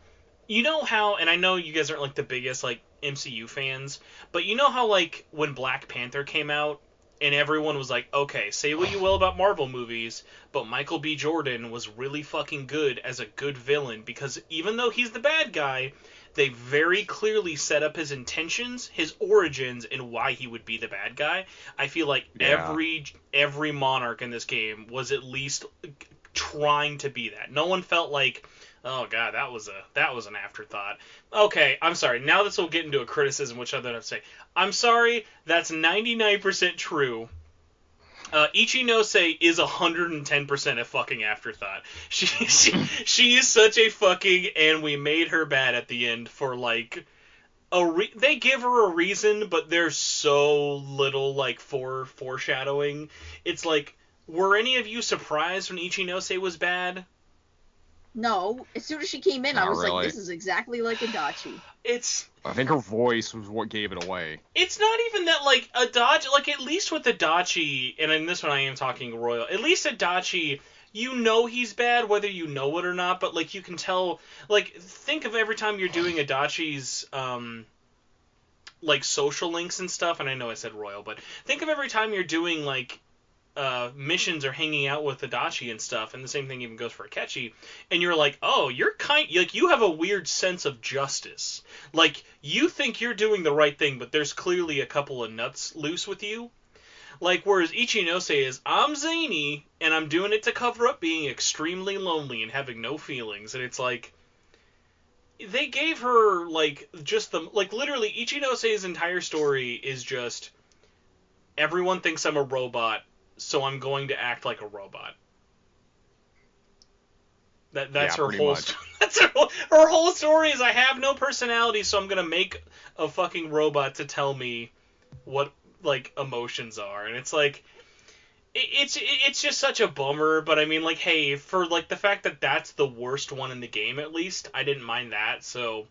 you know how, and I know you guys aren't like the biggest like MCU fans, but you know how like when Black Panther came out, and everyone was like, okay, say what you will about Marvel movies, but Michael B. Jordan was really fucking good as a good villain, because even though he's the bad guy, they very clearly set up his intentions, his origins, and why he would be the bad guy. I feel like every monarch in this game was at least trying to be that. No one felt like, oh god, that was an afterthought. Okay, I'm sorry. Now this will get into a criticism, which I don't have to say. I'm sorry. That's 99% true. Ichinose is 110% a fucking afterthought. She is such a fucking, and we made her bad at the end for like they give her a reason, but there's so little like foreshadowing. It's like, were any of you surprised when Ichinose was bad? No, as soon as she came in, I was really. like, this is exactly like Adachi. I think her voice was what gave it away. It's not even that, like, Adachi, like, at least with Adachi, and in this one I am talking royal, at least Adachi, you know he's bad, whether you know it or not, but, like, you can tell, like, think of every time you're doing Adachi's, like, social links and stuff, and I know I said royal, but think of every time you're doing, like, missions or hanging out with Adachi and stuff, and the same thing even goes for Akechi, and you're like, oh, you have a weird sense of justice. Like, you think you're doing the right thing, but there's clearly a couple of nuts loose with you. Like, whereas Ichinose is, I'm zany, and I'm doing it to cover up being extremely lonely and having no feelings, and it's like, they gave her, like, just the, like, literally, Ichinose's entire story is just, everyone thinks I'm a robot, so I'm going to act like a robot. That's her whole. That's her whole story is, I have no personality, so I'm gonna make a fucking robot to tell me what like emotions are, and it's like, it's just such a bummer. But I mean, like, hey, for like the fact that that's the worst one in the game, at least I didn't mind that. So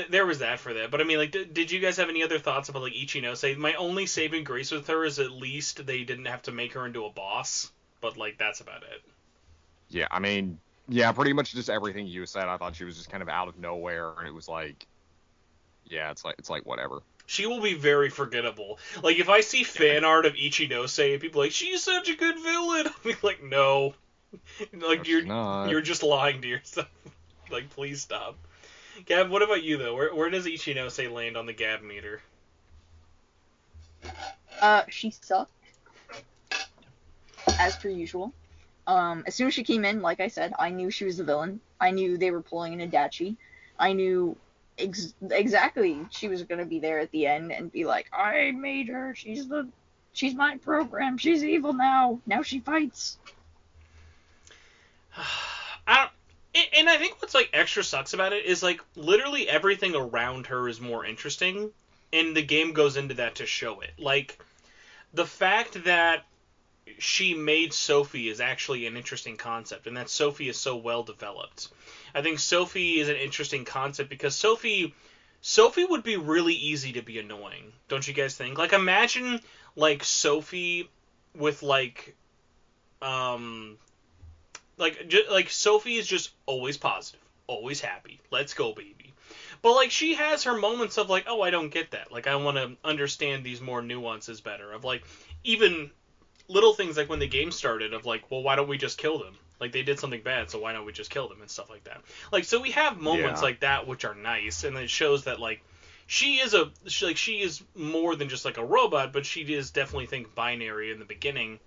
there was that for that. But I mean, like, did you guys have any other thoughts about like Ichinose? My only saving grace with her is at least they didn't have to make her into a boss. But like, that's about it. Yeah, I mean, yeah, pretty much just everything you said. I thought she was just kind of out of nowhere, and it was like, yeah, it's like whatever. She will be very forgettable. Like, if I see fan art of Ichinose and people are like, she's such a good villain, I'll be like, no. Like, you're just lying to yourself. Like, please stop. Gab, what about you, though? Where does Ichinose land on the Gab meter? She sucked. As per usual. As soon as she came in, like I said, I knew she was the villain. I knew they were pulling an Adachi. I knew exactly she was going to be there at the end and be like, I made her. She's my program. She's evil now. Now she fights. And I think what's, like, extra sucks about it is, like, literally everything around her is more interesting, and the game goes into that to show it. Like, the fact that she made Sophie is actually an interesting concept, and that Sophie is so well developed. I think Sophie is an interesting concept because Sophie would be really easy to be annoying, don't you guys think? Like, imagine, like, Sophie with, like, Sophie is just always positive, always happy. Let's go, baby. But, like, she has her moments of, like, oh, I don't get that. Like, I want to understand these more nuances better. Of, like, even little things like when the game started of, like, well, why don't we just kill them? Like, they did something bad, so why don't we just kill them and stuff like that. Like, so we have moments like that which are nice, and it shows that, like, she is more than just, like, a robot, but she is definitely, think, binary in the beginning.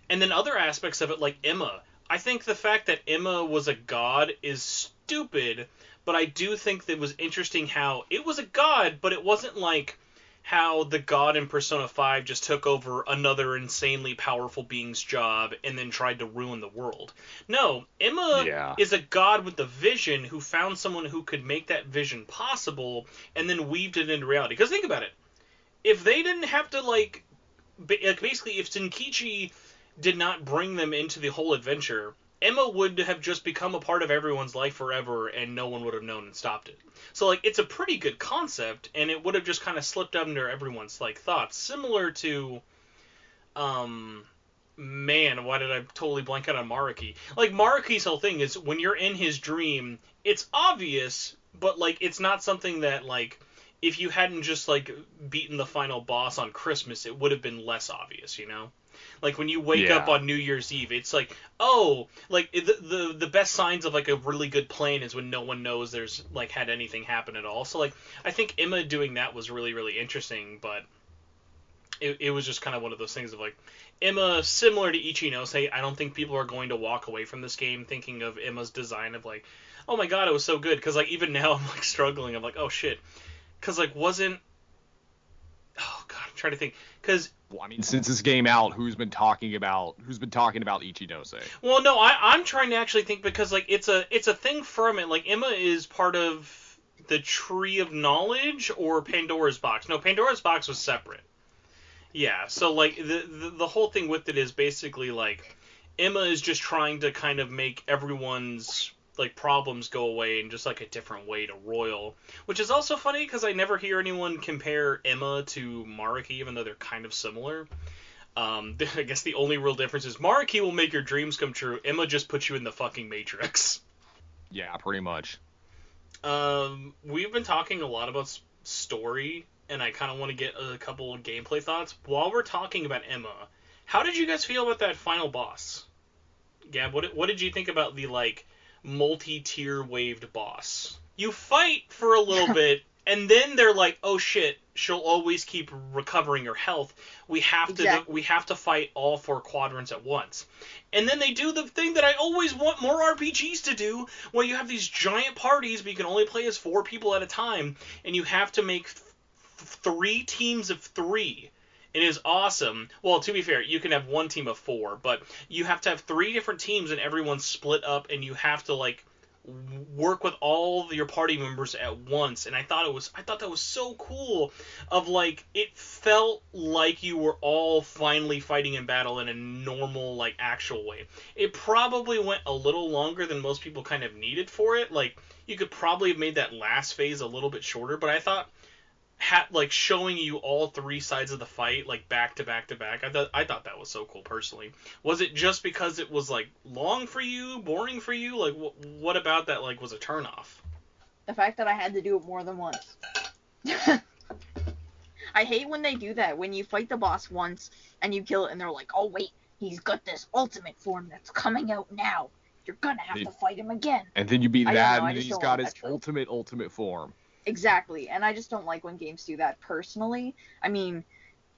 And then other aspects of it, like Emma. I think the fact that Emma was a god is stupid, but I do think that it was interesting how it was a god, but it wasn't like how the god in Persona 5 just took over another insanely powerful being's job and then tried to ruin the world. No, Emma is a god with a vision who found someone who could make that vision possible and then weaved it into reality. Because think about it. If they didn't have to, basically, if Senkichi did not bring them into the whole adventure, Emma would have just become a part of everyone's life forever, and no one would have known and stopped it. So, like, it's a pretty good concept, and it would have just kind of slipped under everyone's, like, thoughts. Similar to, man, why did I totally blank out on Mariki? Like, Mariki's whole thing is, when you're in his dream, it's obvious, but, like, it's not something that, like, if you hadn't just, like, beaten the final boss on Christmas, it would have been less obvious, you know? Like, when you wake up on New Year's Eve, it's like, oh, like, the best signs of, like, a really good plan is when no one knows there's, like, had anything happen at all. So, like, I think Emma doing that was really, really interesting, but it was just kind of one of those things of, like, Emma, similar to Ichinose, I don't think people are going to walk away from this game thinking of Emma's design of, like, oh my god, it was so good, because, like, even now I'm, like, struggling. I'm like, oh, shit. Because, like, wasn't... Oh, God, I'm trying to think. Because... Well, I mean, since this game out, who's been talking about Ichinose? Well, no, I'm trying to actually think, because, like, it's a thing from it. Like, Emma is part of the Tree of Knowledge or Pandora's Box. No, Pandora's Box was separate. Yeah, so, like, the whole thing with it is basically, like, Emma is just trying to kind of make everyone's, like, problems go away in just, like, a different way to Royal. Which is also funny, because I never hear anyone compare Emma to Mariki, even though they're kind of similar. I guess the only real difference is Mariki will make your dreams come true. Emma just puts you in the fucking Matrix. Yeah, pretty much. We've been talking a lot about story, and I kind of want to get a couple of gameplay thoughts. While we're talking about Emma, how did you guys feel about that final boss? Gab, what did you think about the, like, multi-tier waved boss? You fight for a little bit, and then they're like, oh shit, she'll always keep recovering her health. We have to fight all 4 quadrants at once. And then they do the thing that I always want more RPGs to do, where you have these giant parties, but you can only play as 4 people at a time, and you have to make 3 teams of 3. It is awesome. Well, to be fair, you can have 1 team of 4, but you have to have 3 different teams, and everyone's split up, and you have to, like, work with all of your party members at once. And I thought that was so cool. Of, like, it felt like you were all finally fighting in battle in a normal, like, actual way. It probably went a little longer than most people kind of needed for it. Like, you could probably have made that last phase a little bit shorter, but I thought, like, showing you all 3 sides of the fight, like, back to back to back, I thought that was so cool, personally. Was it just because it was, like, long for you, boring for you? Like, what about that, like, was a turnoff? The fact that I had to do it more than once. I hate when they do that, when you fight the boss once, and you kill it, and they're like, oh wait, he's got this ultimate form that's coming out now. You're gonna have to fight him again. And then you beat that, and he's got his ultimate form. Exactly, and I just don't like when games do that personally. I mean,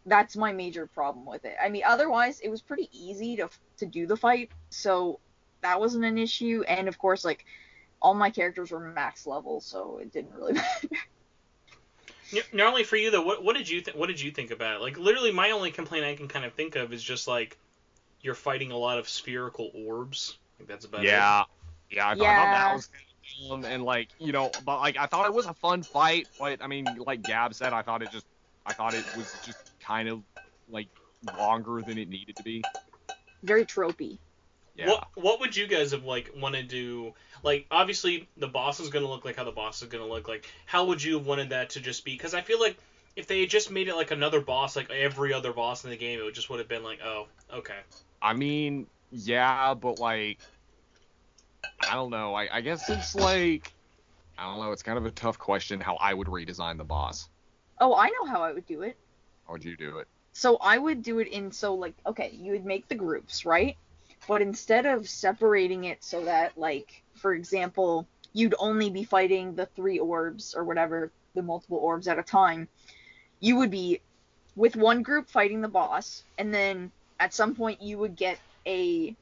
that's my major problem with it. I mean, otherwise, it was pretty easy to do the fight, so that wasn't an issue. And of course, like, all my characters were max level, so it didn't really matter. Nyarly, for you though, what did you think about it? Like, literally, my only complaint I can kind of think of is just, like, you're fighting a lot of spherical orbs. I think that's about it. Yeah, I thought that was fun, and, like, you know, but, like, I thought it was a fun fight, but I mean, like Gab said, I thought it was just kind of, like, longer than it needed to be. Very tropey. Yeah. What would you guys have, like, wanted to, like, obviously the boss is going to look like how the boss is going to look like. How would you have wanted that to just be? Because I feel like if they had just made it like another boss, like every other boss in the game, it just would have been like, oh, okay. I mean, yeah, but, like, I don't know. I guess it's, like, I don't know. It's kind of a tough question how I would redesign the boss. Oh, I know how I would do it. How would you do it? So I would do it like, okay, you would make the groups, right? But instead of separating it so that, like, for example, you'd only be fighting the 3 orbs or whatever, the multiple orbs at a time, you would be with one group fighting the boss, and then at some point you would get a,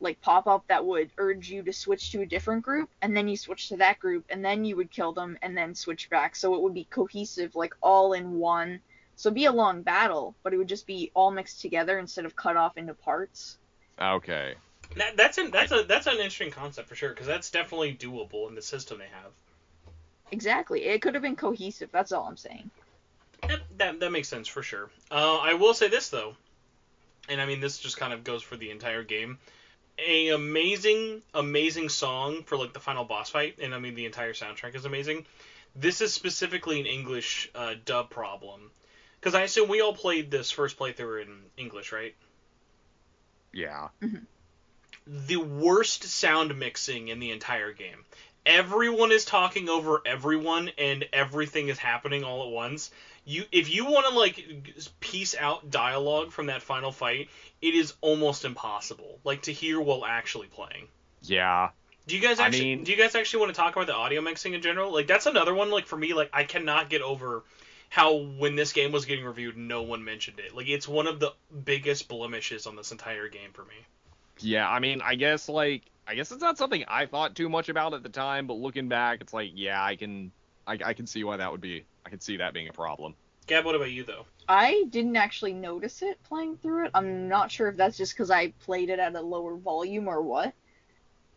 like, pop-up that would urge you to switch to a different group, and then you switch to that group, and then you would kill them, and then switch back. So it would be cohesive, like, all in one. So it'd be a long battle, but it would just be all mixed together instead of cut off into parts. Okay. That's an interesting concept for sure, because that's definitely doable in the system they have. Exactly. It could have been cohesive, that's all I'm saying. That makes sense for sure. I will say this, though, and I mean, this just kind of goes for the entire game. a amazing song for like the final boss fight, and I mean the entire soundtrack is amazing. This is specifically an English dub problem, because I assume we all played this first playthrough in English, right? Yeah. The worst sound mixing in the entire game. Everyone is talking over everyone, and everything is happening all at once. If you want to like piece out dialogue from that final fight, it is almost impossible. Like to hear while actually playing. Yeah. Do you guys actually want to talk about the audio mixing in general? Like that's another one. Like for me, like I cannot get over how when this game was getting reviewed, no one mentioned it. Like it's one of the biggest blemishes on this entire game for me. Yeah, I mean, I guess it's not something I thought too much about at the time, but looking back, it's like, yeah, I can see why that would be. I can see that being a problem. Gab, what about you though? I didn't actually notice it playing through it. I'm not sure if that's just because I played it at a lower volume or what,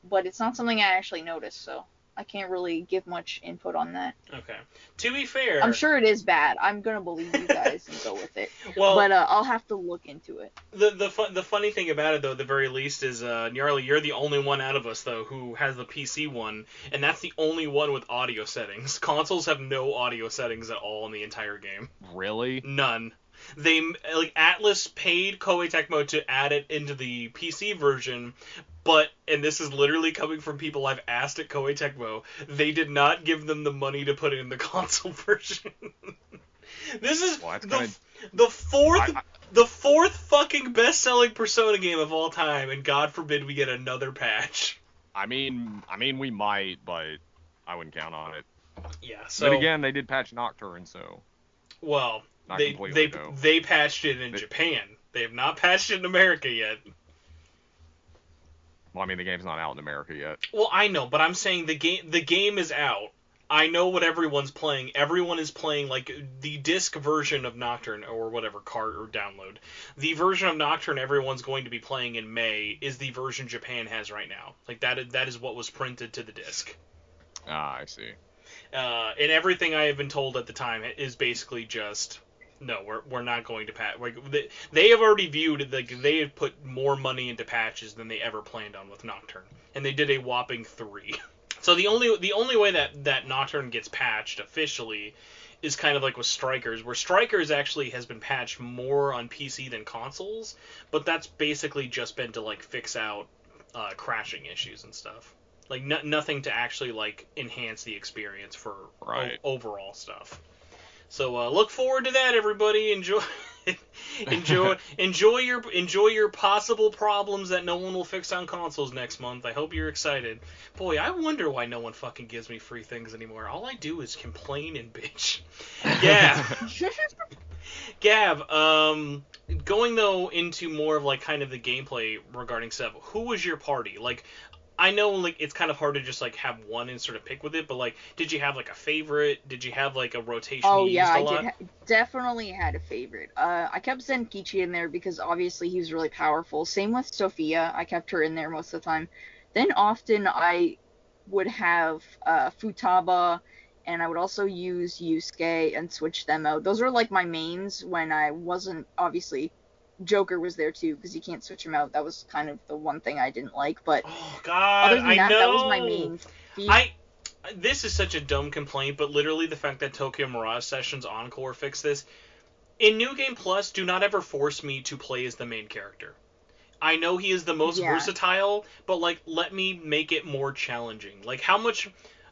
but it's not something I actually noticed, so I can't really give much input on that. Okay. To be fair, I'm sure it is bad. I'm gonna believe you guys and go with it. Well, but I'll have to look into it. The funny thing about it though, at the very least, is Nyarly, you're the only one out of us though who has the PC one, and that's the only one with audio settings. Consoles have no audio settings at all in the entire game. Really? None. They like Atlus paid Koei Tecmo to add it into the PC version, but, and this is literally coming from people I've asked at Koei Tecmo, they did not give them the money to put it in the console version. This is the fourth fucking best-selling Persona game of all time, and God forbid we get another patch. I mean, we might, but I wouldn't count on it. Yeah. So. But again, they did patch Nocturne, so. Well, not they patched it in Japan. They have not patched it in America yet. Well, I mean, the game's not out in America yet. Well, I know, but I'm saying the game is out. I know what everyone's playing. Everyone is playing, like, the disc version of Nocturne, or whatever, cart or download. The version of Nocturne everyone's going to be playing in May is the version Japan has right now. Like, that is what was printed to the disc. Ah, I see. And everything I have been told at the time is basically just... No, we're not going to patch. Like they have already viewed, like they have put more money into patches than they ever planned on with Nocturne, and they did a whopping 3. So the only way that Nocturne gets patched officially is kind of like with Strikers, where Strikers actually has been patched more on PC than consoles, but that's basically just been to like fix out crashing issues and stuff. Like nothing to actually like enhance the experience for overall stuff. So look forward to that, everybody. Enjoy your possible problems that no one will fix on consoles next month. I hope you're excited. Boy, I wonder why no one fucking gives me free things anymore. All I do is complain and bitch. Gab, going though into more of like kind of the gameplay regarding stuff. Who was your party? Like, I know, like, it's kind of hard to just, like, have one and sort of pick with it, but, like, did you have, like, a favorite? Did you have, like, a rotation you used a lot? I definitely had a favorite. I kept Zenkichi in there because, obviously, he was really powerful. Same with Sophia. I kept her in there most of the time. Then, often, I would have Futaba, and I would also use Yusuke and switch them out. Those were, like, my mains when I wasn't, obviously... Joker was there too because you can't switch him out. That was kind of the one thing I didn't like, but other than that, that was my main feat. This is such a dumb complaint, but literally the fact that Tokyo Mirage Sessions Encore fixed this. In New Game Plus, do not ever force me to play as the main character. I know he is the most versatile, but like let me make it more challenging. Like how much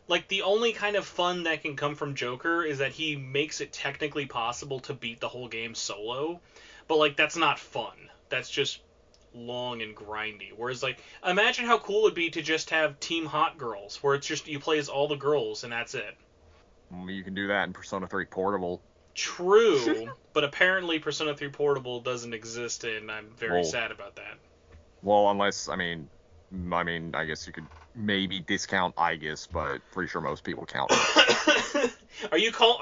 like the only kind of fun that can come from Joker is that he makes it technically possible to beat the whole game solo. But, like, that's not fun. That's just long and grindy. Whereas, like, imagine how cool it would be to just have Team Hot Girls, where it's just you play as all the girls, and that's it. You can do that in Persona 3 Portable. True, but apparently Persona 3 Portable doesn't exist, and I'm very sad about that. Well, unless, I mean, I guess you could maybe discount Aegis, but pretty sure most people count it. Are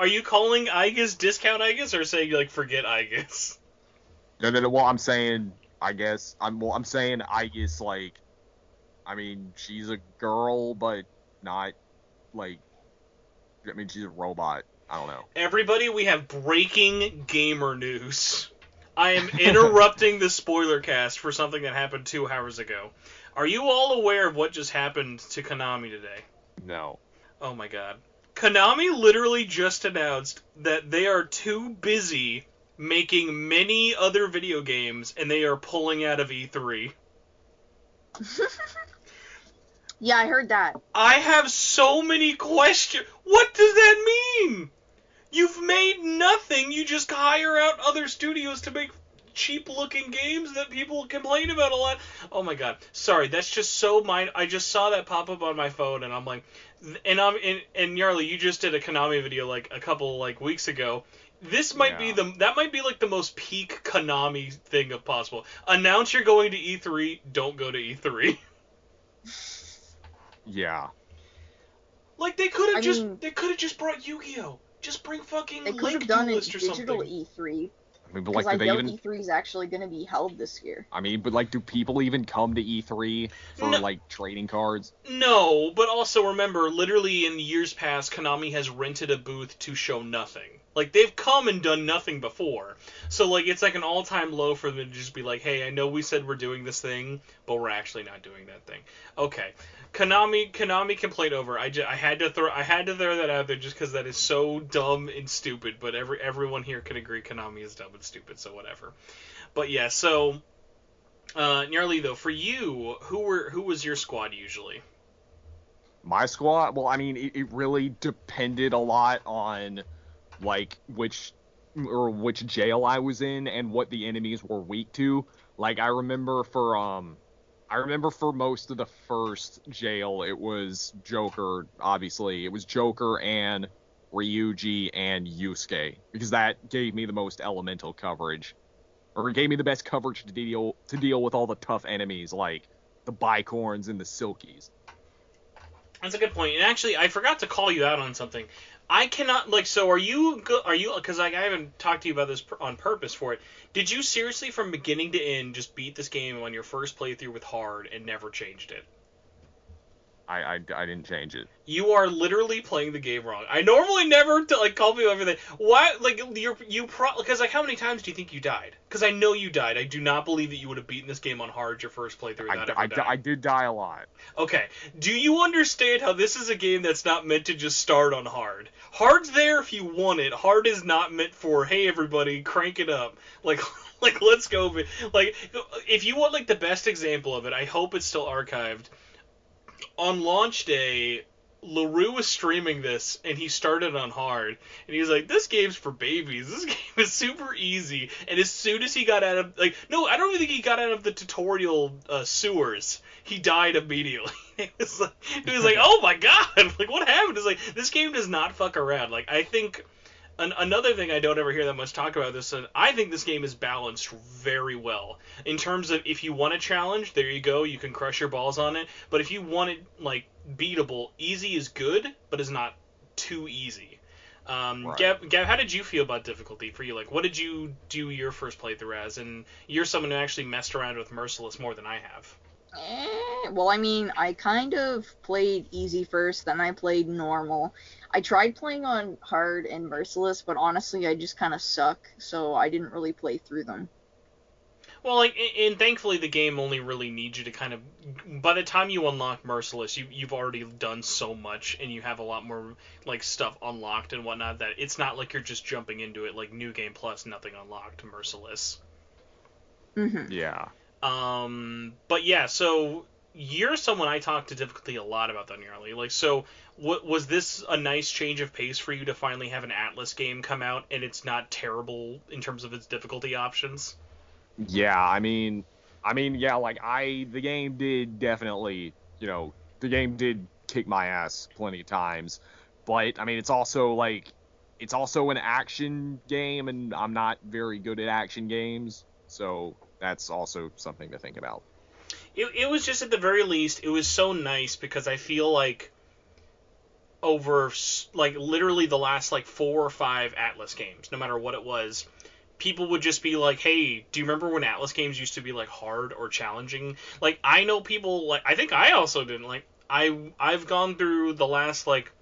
you calling Aegis discount Aegis, or saying, like, forget Aegis? No, well, I'm saying, I guess, I'm saying Aegis, like, I mean, she's a girl, but not, like, I mean, she's a robot. I don't know. Everybody, we have breaking gamer news. I am interrupting the Spoilercast for something that happened 2 hours ago. Are you all aware of what just happened to Konami today? No. Oh my god. Konami literally just announced that they are too busy making many other video games and they are pulling out of E3. Yeah, I heard that. I have so many questions. What does that mean? You've made nothing. You just hire out other studios to make cheap-looking games that people complain about a lot. Oh my god. Sorry, that's just so I just saw that pop up on my phone, and I'm like, and Nyarly, you just did a Konami video like a couple like weeks ago. This might be that might be like the most peak Konami thing of possible. Announce you're going to E3. Don't go to E3. Yeah. Like they could have just brought Yu-Gi-Oh. Just bring fucking They could Link have done a Duelist or digital something. E3. I mean, but Because like, I do they doubt even? E3 is actually going to be held this year. I mean, but like, do people even come to E3 for No. like trading cards? No, but also remember, literally in years past, Konami has rented a booth to show nothing. Like, they've come and done nothing before. So, like, it's like an all-time low for them to just be like, hey, I know we said we're doing this thing, but we're actually not doing that thing. Okay. Konami complaint over. I had to throw that out there just because that is so dumb and stupid, but everyone here can agree Konami is dumb and stupid, so whatever. But yeah, so Nyarly, though, for you, who was your squad usually? My squad? Well, I mean, it really depended a lot on like which jail I was in and what the enemies were weak to. Like I remember for most of the first jail, it was Joker, obviously. It was Joker and Ryuji and Yusuke, because that gave me the most elemental coverage. Or it gave me the best coverage to deal with all the tough enemies, like the Bicorns and the Silkies. That's a good point. And actually, I forgot to call you out on something. I cannot, like, so are you, because I haven't talked to you about this on purpose for it. Did you seriously, from beginning to end, just beat this game on your first playthrough with hard and never changed it? I didn't change it. You are literally playing the game wrong. I normally never call people everything. Why? Like because like how many times do you think you died? Because I know you died. I do not believe that you would have beaten this game on hard your first playthrough without ever dying. I did die a lot. Okay. Do you understand how this is a game that's not meant to just start on hard? Hard's there if you want it. Hard is not meant for, hey everybody, crank it up. Like let's go. Like if you want like the best example of it, I hope it's still archived. On launch day, LaRue was streaming this, and he started on hard, and he was like, this game's for babies, this game is super easy, and as soon as he got out of, I don't even think he got out of the tutorial sewers, he died immediately. It was like, oh my god, like, what happened? It's like, this game does not fuck around. Like, I think, another thing I don't ever hear that much talk about this, and I think this game is balanced very well. In terms of, if you want a challenge, there you go, you can crush your balls on it. But if you want it, like, beatable, easy is good, but is not too easy. Right. Gab, how did you feel about difficulty for you? Like, what did you do your first playthrough as? And you're someone who actually messed around with Merciless more than I have. Well, I mean, I kind of played easy first, then I played normal. I tried playing on hard and merciless, but honestly, I just kind of suck, so I didn't really play through them. Well, like, and thankfully the game only really needs you to kind of, by the time you unlock Merciless, you've already done so much, and you have a lot more, like, stuff unlocked and whatnot, that it's not like you're just jumping into it, like, New Game Plus, nothing unlocked, Merciless. Mm-hmm. Yeah. But yeah, so you're someone I talk to difficulty a lot about, though, Nyarly. Like, so was this a nice change of pace for you to finally have an Atlus game come out, and it's not terrible in terms of its difficulty options? Yeah, I mean, yeah, like the game did definitely, the game did kick my ass plenty of times, but I mean, it's also an action game, and I'm not very good at action games, so that's also something to think about. It was just, at the very least, it was so nice, because I feel like over, like, literally the last, like, 4 or 5 Atlus games, no matter what it was, people would just be like, hey, do you remember when Atlus games used to be, like, hard or challenging? Like, I know people, like, I think I also didn't, like, I've gone through the last, like,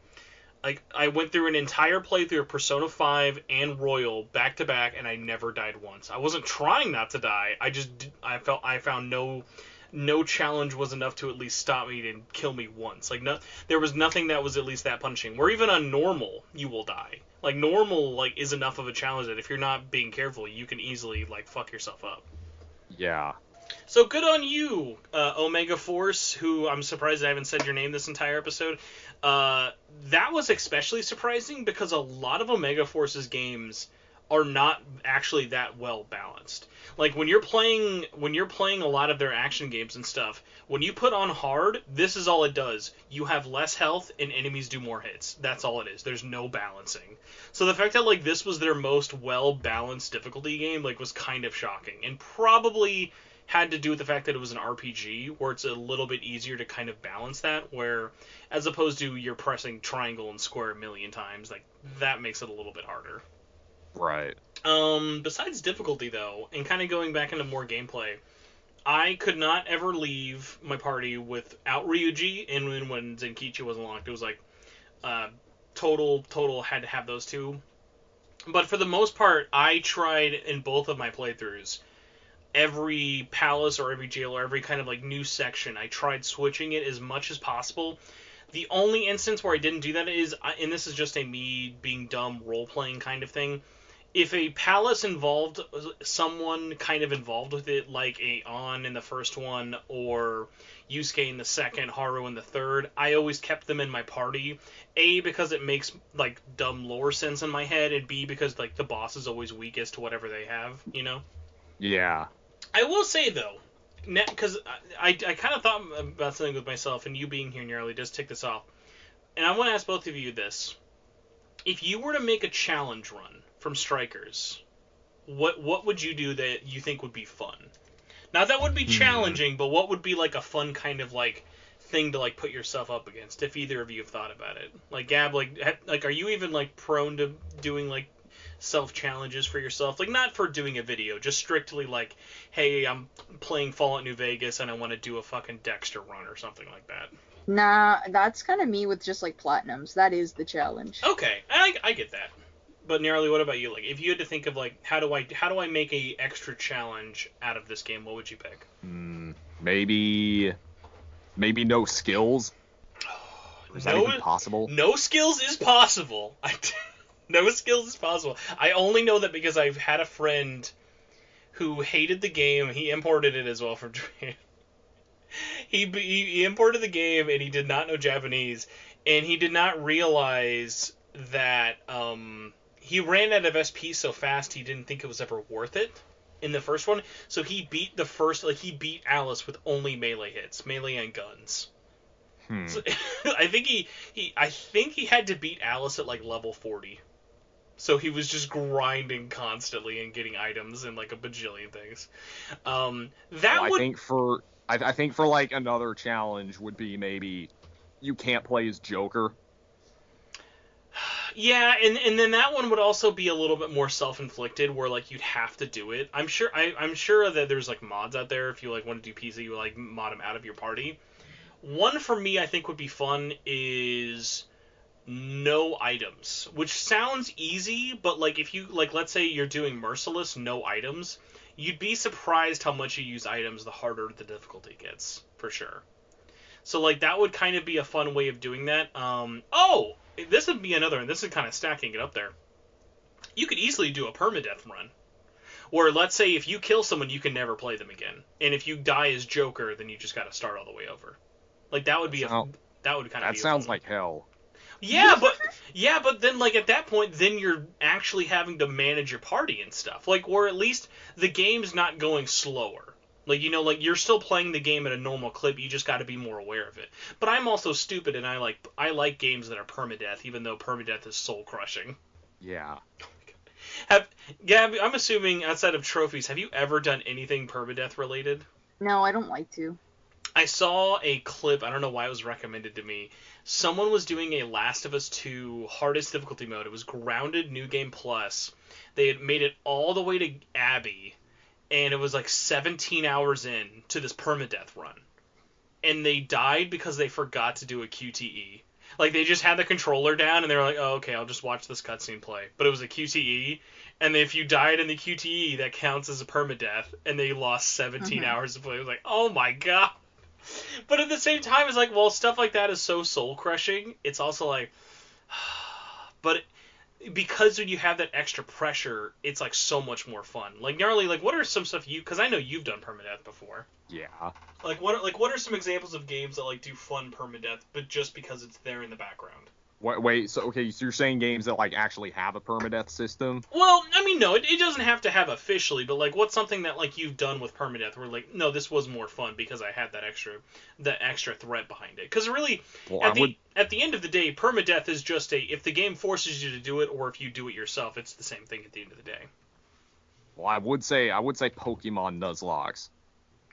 I went through an entire playthrough of Persona 5 and Royal back to back, and I never died once. I wasn't trying not to die. I found no no challenge was enough to at least stop me and kill me once. Like, no, there was nothing that was at least that punishing. Where even on normal, you will die. Like, normal, like, is enough of a challenge that if you're not being careful, you can easily, like, fuck yourself up. Yeah. So good on you, Omega Force, who I'm surprised I haven't said your name this entire episode. That was especially surprising because a lot of Omega Force's games are not actually that well balanced. Like when you're playing a lot of their action games and stuff, when you put on hard, this is all it does. You have less health and enemies do more hits. That's all it is. There's no balancing. So the fact that like this was their most well balanced difficulty game like was kind of shocking, and probably had to do with the fact that it was an RPG where it's a little bit easier to kind of balance that, where as opposed to you're pressing triangle and square a million times, like that makes it a little bit harder. Right. Besides difficulty, though, and kind of going back into more gameplay, I could not ever leave my party without Ryuji, and when Zenkichi wasn't locked, it was like, total had to have those two. But for the most part, I tried in both of my playthroughs, every palace or every jail or every kind of like new section, I tried switching it as much as possible. The only instance where I didn't do that is, and this is just a me being dumb role-playing kind of thing, if a palace involved someone kind of involved with it, like a An in the first one, or Yusuke in the second, Haru in the third, I always kept them in my party. A, because it makes, like, dumb lore sense in my head, and B, because, like, the boss is always weakest to whatever they have, you know? Yeah. I will say, though, because I kind of thought about something with myself, and you being here, Nyarly, just tick this off. And I want to ask both of you this. If you were to make a challenge run from Strikers, what would you do that you think would be fun? Now, that would be challenging, but what would be, like, a fun kind of, like, thing to, like, put yourself up against, if either of you have thought about it? Like, Gab, like are you even, like, prone to doing, like, self-challenges for yourself? Like, not for doing a video, just strictly like, hey, I'm playing Fallout New Vegas and I want to do a fucking Dexter run or something like that. Nah, that's kind of me with just like platinums. That is the challenge. Okay, I get that. But Nyarly, what about you? Like, if you had to think of like, how do I make a extra challenge out of this game? What would you pick? Maybe no skills. Is that even possible? No skills is possible. No skills is possible. I only know that because I've had a friend who hated the game. He imported it as well from Japan. He imported the game and he did not know Japanese, and he did not realize that he ran out of SP so fast he didn't think it was ever worth it in the first one. So he beat he beat Alice with only melee hits, melee and guns. So, I think he had to beat Alice at like level 40. So he was just grinding constantly and getting items and like a bajillion things. I think for like another challenge would be maybe you can't play as Joker. Yeah, and then that one would also be a little bit more self-inflicted, where like you'd have to do it. I'm sure that there's like mods out there if you like want to do PC, you like mod them out of your party. One for me I think would be fun is no items, which sounds easy, but like if you like, let's say you're doing Merciless, no items, you'd be surprised how much you use items the harder the difficulty gets, for sure. So like that would kind of be a fun way of doing that. This would be another, and this is kind of stacking it up there. You could easily do a permadeath run, where let's say if you kill someone, you can never play them again, and if you die as Joker, then you just got to start all the way over. Like that would be that sounds like hell. Yeah, but then like at that point, then you're actually having to manage your party and stuff. Like, or at least the game's not going slower. Like, you know, like you're still playing the game at a normal clip. You just got to be more aware of it. But I'm also stupid, and I like games that are permadeath, even though permadeath is soul crushing. Yeah. Gab, I'm assuming outside of trophies, have you ever done anything permadeath related? No, I don't like to. I saw a clip, I don't know why it was recommended to me. Someone was doing a Last of Us 2 hardest difficulty mode. It was grounded New Game Plus. They had made it all the way to Abby, and it was like 17 hours in to this permadeath run. And they died because they forgot to do a QTE. Like, they just had the controller down, and they were like, oh, okay, I'll just watch this cutscene play. But it was a QTE, and if you died in the QTE, that counts as a permadeath, and they lost 17 hours of play. It was like, oh my god. But at the same time, it's like, well, stuff like that is so soul-crushing. It's also like... But because when you have that extra pressure, it's, like, so much more fun. Like, Nyarly, like, what are some stuff you... Because I know you've done permadeath before. Yeah. Like, what are some examples of games that, like, do fun permadeath, but just because it's there in the background? Wait, so you're saying games that, like, actually have a permadeath system? Well, I mean, no, it doesn't have to have officially, but, like, what's something that, like, you've done with permadeath where, like, no, this was more fun because I had that extra threat behind it? Because really, Well, at the end of the day, permadeath is just if the game forces you to do it, or if you do it yourself, it's the same thing at the end of the day. Well, I would say Pokemon Nuzlocke.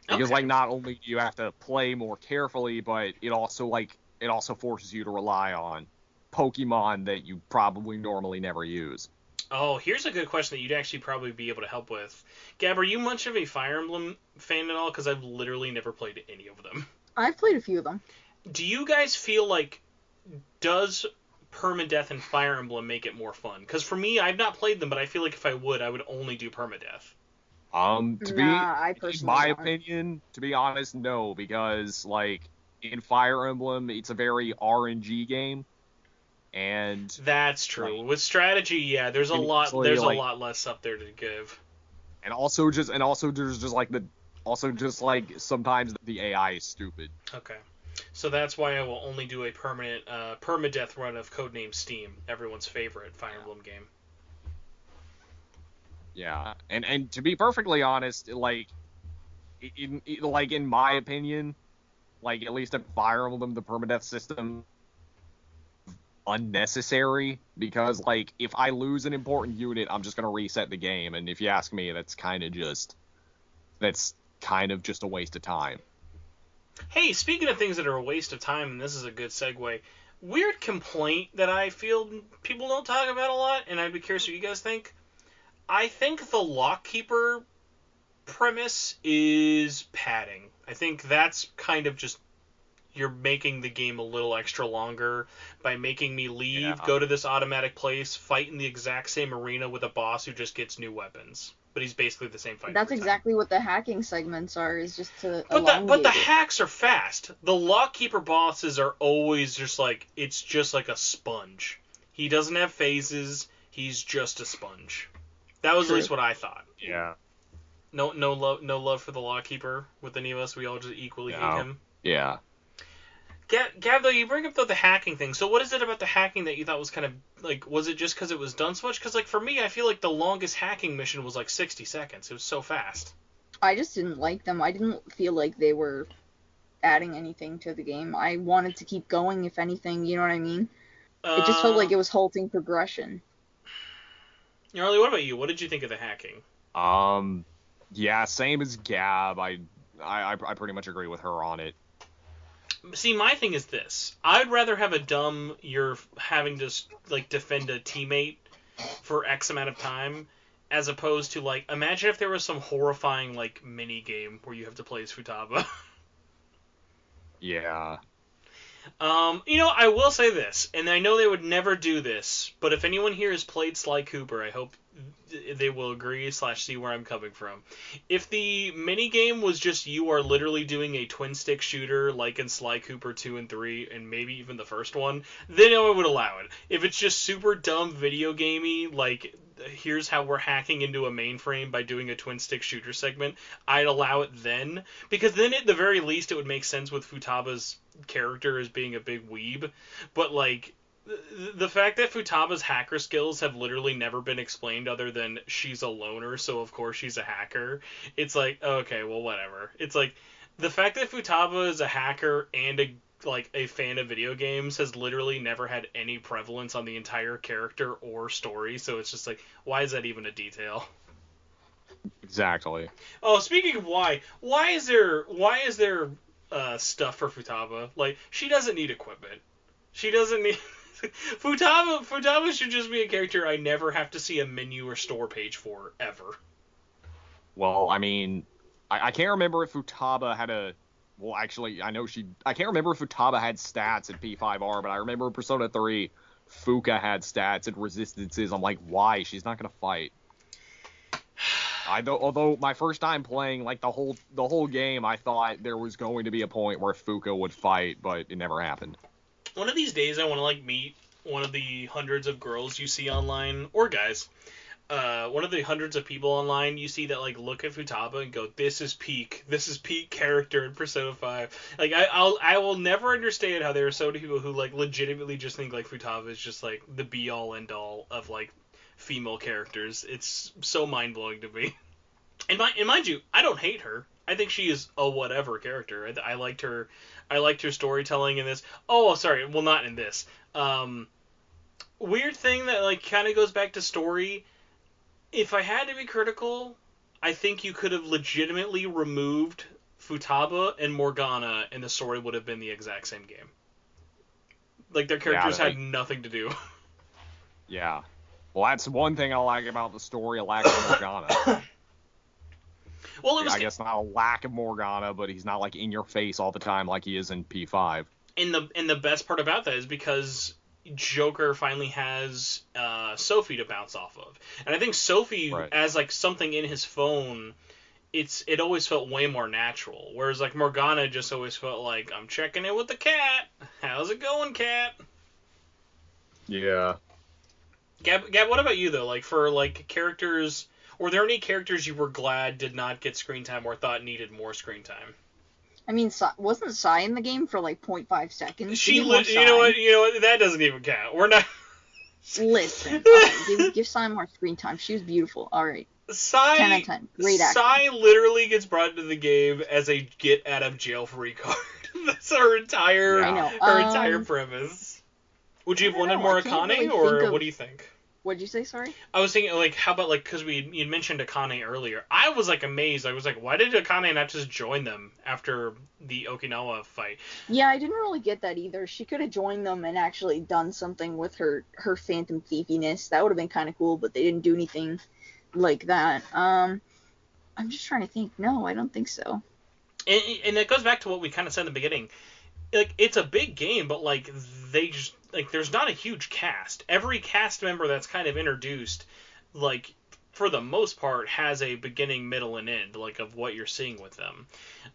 Because, Okay. like, not only do you have to play more carefully, but it also forces you to rely on Pokemon that you probably normally never use. Oh, here's a good question that you'd actually probably be able to help with. Gab, are you much of a Fire Emblem fan at all? Because I've literally never played any of them. I've played a few of them. Do you guys feel like, does permadeath and Fire Emblem make it more fun? Because for me, I've not played them, but I feel like if I would only do permadeath. I personally in my don't. opinion, to be honest, no, because, like, in Fire Emblem, it's a very RNG game, and That's true. Like, With strategy, yeah, there's a lot less up there to give. and also sometimes the AI is stupid. Okay. So that's why I will only do a permadeath run of Codename Steam, everyone's favorite Fire Emblem game. Yeah, and to be perfectly honest, like, in my opinion, like, at least in Fire Emblem, the permadeath system unnecessary, because, like, if I lose an important unit, I'm just gonna reset the game, and if you ask me, that's kind of just a waste of time. Hey, speaking of things that are a waste of time, and this is a good segue, weird complaint that I feel people don't talk about a lot, and I'd be curious what you guys think. I think the Lockkeeper premise is padding. I think that's kind of just, you're making the game a little extra longer by making me leave, go to this automatic place, fight in the exact same arena with a boss who just gets new weapons. But he's basically the same fight. That's exactly what the hacking segments are, is just to But the hacks are fast. The Lockkeeper bosses are always just like, it's just like a sponge. He doesn't have phases, he's just a sponge. That was at least what I thought. Yeah. No love for the Lockkeeper with any of us. We all just equally hate him. Yeah. Gab, though, you bring up the hacking thing. So what is it about the hacking that you thought was kind of, like, was it just because it was done so much? Because, like, for me, I feel like the longest hacking mission was, like, 60 seconds. It was so fast. I just didn't like them. I didn't feel like they were adding anything to the game. I wanted to keep going, if anything, you know what I mean? It just felt like it was halting progression. Nyarly, what about you? What did you think of the hacking? Yeah, same as Gab. I pretty much agree with her on it. See, my thing is this. I'd rather have a dumb, you're having to, like, defend a teammate for X amount of time, as opposed to, like, imagine if there was some horrifying, like, mini game where you have to play as Futaba. Yeah. I will say this, and I know they would never do this, but if anyone here has played Sly Cooper, I hope they will agree / see where I'm coming from. If the minigame was just you are literally doing a twin-stick shooter like in Sly Cooper 2 and 3, and maybe even the first one, then I would allow it. If it's just super dumb video gamey, like, here's how we're hacking into a mainframe by doing a twin-stick shooter segment, I'd allow it then. Because then, at the very least, it would make sense with Futaba's character as being a big weeb. But, like, the fact that Futaba's hacker skills have literally never been explained other than she's a loner, so of course she's a hacker, it's like, okay, well, whatever. It's like, the fact that Futaba is a hacker and a fan of video games has literally never had any prevalence on the entire character or story, so it's just like, why is that even a detail? Exactly. Oh, speaking of why is there stuff for Futaba? Like, she doesn't need equipment. She doesn't need... Futaba should just be a character I never have to see a menu or store page for, ever. Well, I mean, I can't remember if Futaba had a Well, actually, I know I can't remember if Futaba had stats in P5R, but I remember in Persona 3, Fuka had stats and resistances. I'm like, why? She's not gonna fight. Although my first time playing, like, the whole game, I thought there was going to be a point where Fuka would fight, but it never happened. One of these days, I want to, like, meet one of the hundreds of girls you see online, or guys. One of the hundreds of people online you see that, like, look at Futaba and go, this is peak character in Persona 5. Like, I will never understand how there are so many people who, like, legitimately just think, like, Futaba is just, like, the be-all, end-all of, like, female characters. It's so mind-blowing to me. And mind you, I don't hate her. I think she is a whatever character. I liked her storytelling in this. Oh, sorry, well, not in this. Weird thing that, like, kind of goes back to story. If I had to be critical, I think you could have legitimately removed Futaba and Morgana, and the story would have been the exact same game. Like, their characters had nothing to do. Yeah. Well, that's one thing I like about the story, a lack of Morgana. Well, it was... I guess not a lack of Morgana, but he's not, like, in your face all the time like he is in P5. And the best part about that is because Joker finally has Sophie to bounce off of. And I think Sophie, right, as, like, something in his phone, it always felt way more natural. Whereas, like, Morgana just always felt like, I'm checking in with the cat. How's it going, cat? Yeah. Gab, what about you, though? Like, for, like, characters... Were there any characters you were glad did not get screen time or thought needed more screen time? I mean, wasn't Sai in the game for like 0.5 seconds? You know what? That doesn't even count. We're not... Listen, okay, give Sai more screen time. She was beautiful. All right. Sai, 10 out of 10. Great acting. Sai literally gets brought into the game as a get out of jail free card. That's her entire entire premise. Would you have wanted more Akane, or what do you think? What'd you say, sorry? I was thinking, like, how about, like, because you mentioned Akane earlier. I was, like, amazed. I was like, why did Akane not just join them after the Okinawa fight? Yeah, I didn't really get that either. She could have joined them and actually done something with her phantom thiefiness. That would have been kind of cool, but they didn't do anything like that. I'm just trying to think. No, I don't think so. And it goes back to what we kind of said in the beginning. Like, it's a big game, but, like, they just... Like, there's not a huge cast. Every cast member that's kind of introduced, like, for the most part, has a beginning, middle, and end, like, of what you're seeing with them.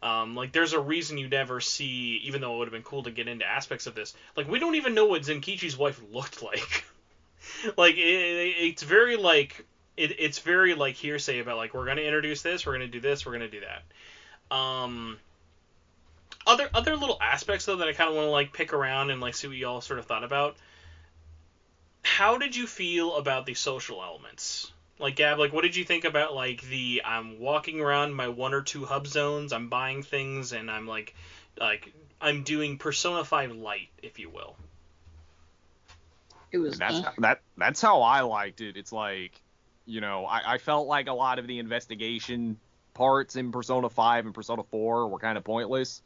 Like, there's a reason you never see, even though it would have been cool to get into aspects of this, like, we don't even know what Zenkichi's wife looked like. Like, it's very, like... It's very, like, hearsay about, like, we're going to introduce this, we're going to do this, we're going to do that. Other little aspects, though, that I kind of want to, like, pick around and, like, see what you all sort of thought about. How did you feel about the social elements? Like, Gab, like, what did you think about, like, I'm walking around my 1 or 2 hub zones, I'm buying things, and I'm, like, I'm doing Persona 5 Lite, if you will. It was... That's how I liked it. It's like, you know, I felt like a lot of the investigation parts in Persona 5 and Persona 4 were kind of pointless.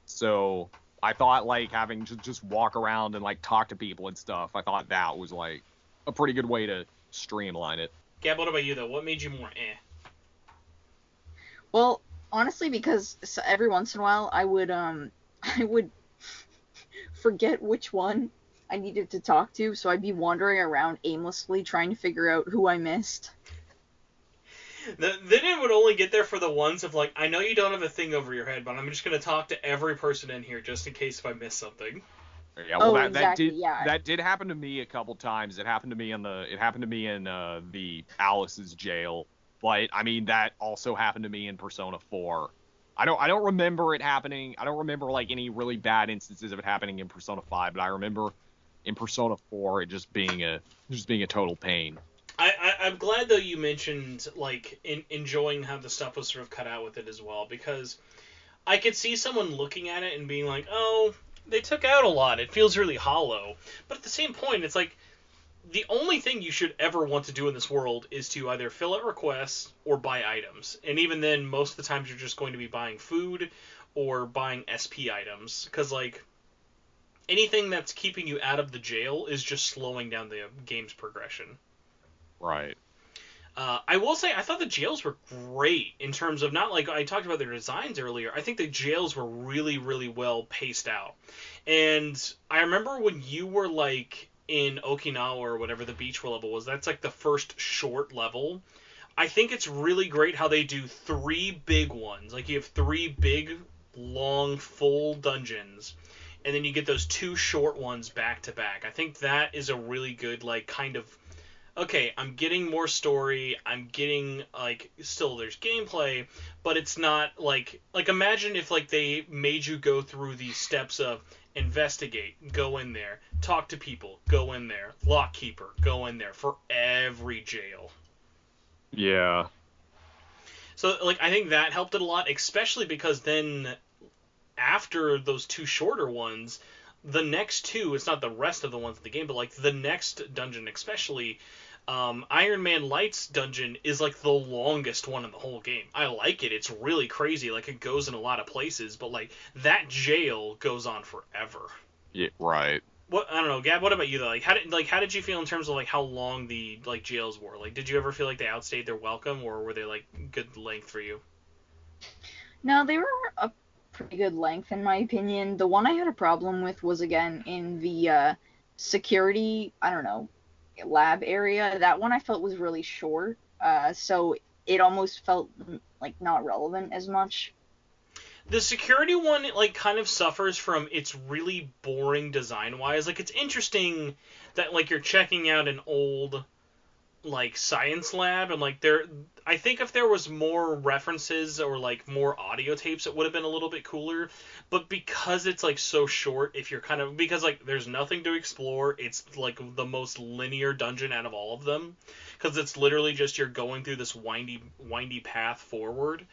So I thought, like, having to just walk around and, like, talk to people and stuff, I thought that was, like, a pretty good way to streamline it. Gab, what about you, though? What made you more Well, honestly, because every once in a while I would forget which one I needed to talk to, so I'd be wandering around aimlessly trying to figure out who I missed. Then it would only get there for the ones of, like, I know you don't have a thing over your head, but I'm just going to talk to every person in here just in case if I miss something. Yeah, well, exactly, that did happen to me a couple times. It happened to me in the Alice's jail, but I mean that also happened to me in Persona 4. I don't remember it happening. I don't remember, like, any really bad instances of it happening in Persona 5, but I remember in Persona 4 it just being a total pain. I'm glad, though, you mentioned, like, enjoying how the stuff was sort of cut out with it as well, because I could see someone looking at it and being like, oh, they took out a lot, it feels really hollow. But at the same point, it's like, the only thing you should ever want to do in this world is to either fill out requests or buy items. And even then, most of the times you're just going to be buying food or buying SP items, because, like, anything that's keeping you out of the jail is just slowing down the game's progression. Right. I will say I thought the jails were great in terms of not like I talked about their designs earlier. I think the jails were really, really well paced out. And I remember when you were like in Okinawa or whatever the beach level was, that's like the first short level. I think it's really great how they do 3 big ones. Like you have 3 big, long, full dungeons, and then you get those 2 short ones back to back. I think that is a really good like kind of okay, I'm getting more story, I'm getting, like, still there's gameplay, but it's not, like, imagine if, like, they made you go through these steps of investigate, go in there, talk to people, go in there, lockkeeper, go in there, for every jail. Yeah. So, like, I think that helped it a lot, especially because then, after those 2 shorter ones, the next 2, it's not the rest of the ones in the game, but, like, the next dungeon especially, Iron Man Light's dungeon is, like, the longest one in the whole game. I like it. It's really crazy. Like, it goes in a lot of places, but, like, that jail goes on forever. Yeah, right. What, I don't know, Gab, what about you, though? How did you feel in terms of, like, how long the, like, jails were? Like, did you ever feel like they outstayed their welcome, or were they, like, good length for you? No, they were a pretty good length in my opinion. The one I had a problem with was again in the security, I don't know, lab area. That one I felt was really short, so it almost felt like not relevant as much. The security one, like, kind of suffers from its really boring design-wise. Like, it's interesting that, like, you're checking out an old, like, science lab, and, like, I think if there was more references or, like, more audio tapes, it would have been a little bit cooler. But because it's, like, so short, if you're kind of, because, like, there's nothing to explore, it's, like, the most linear dungeon out of all of them. Because it's literally just you're going through this windy path forward.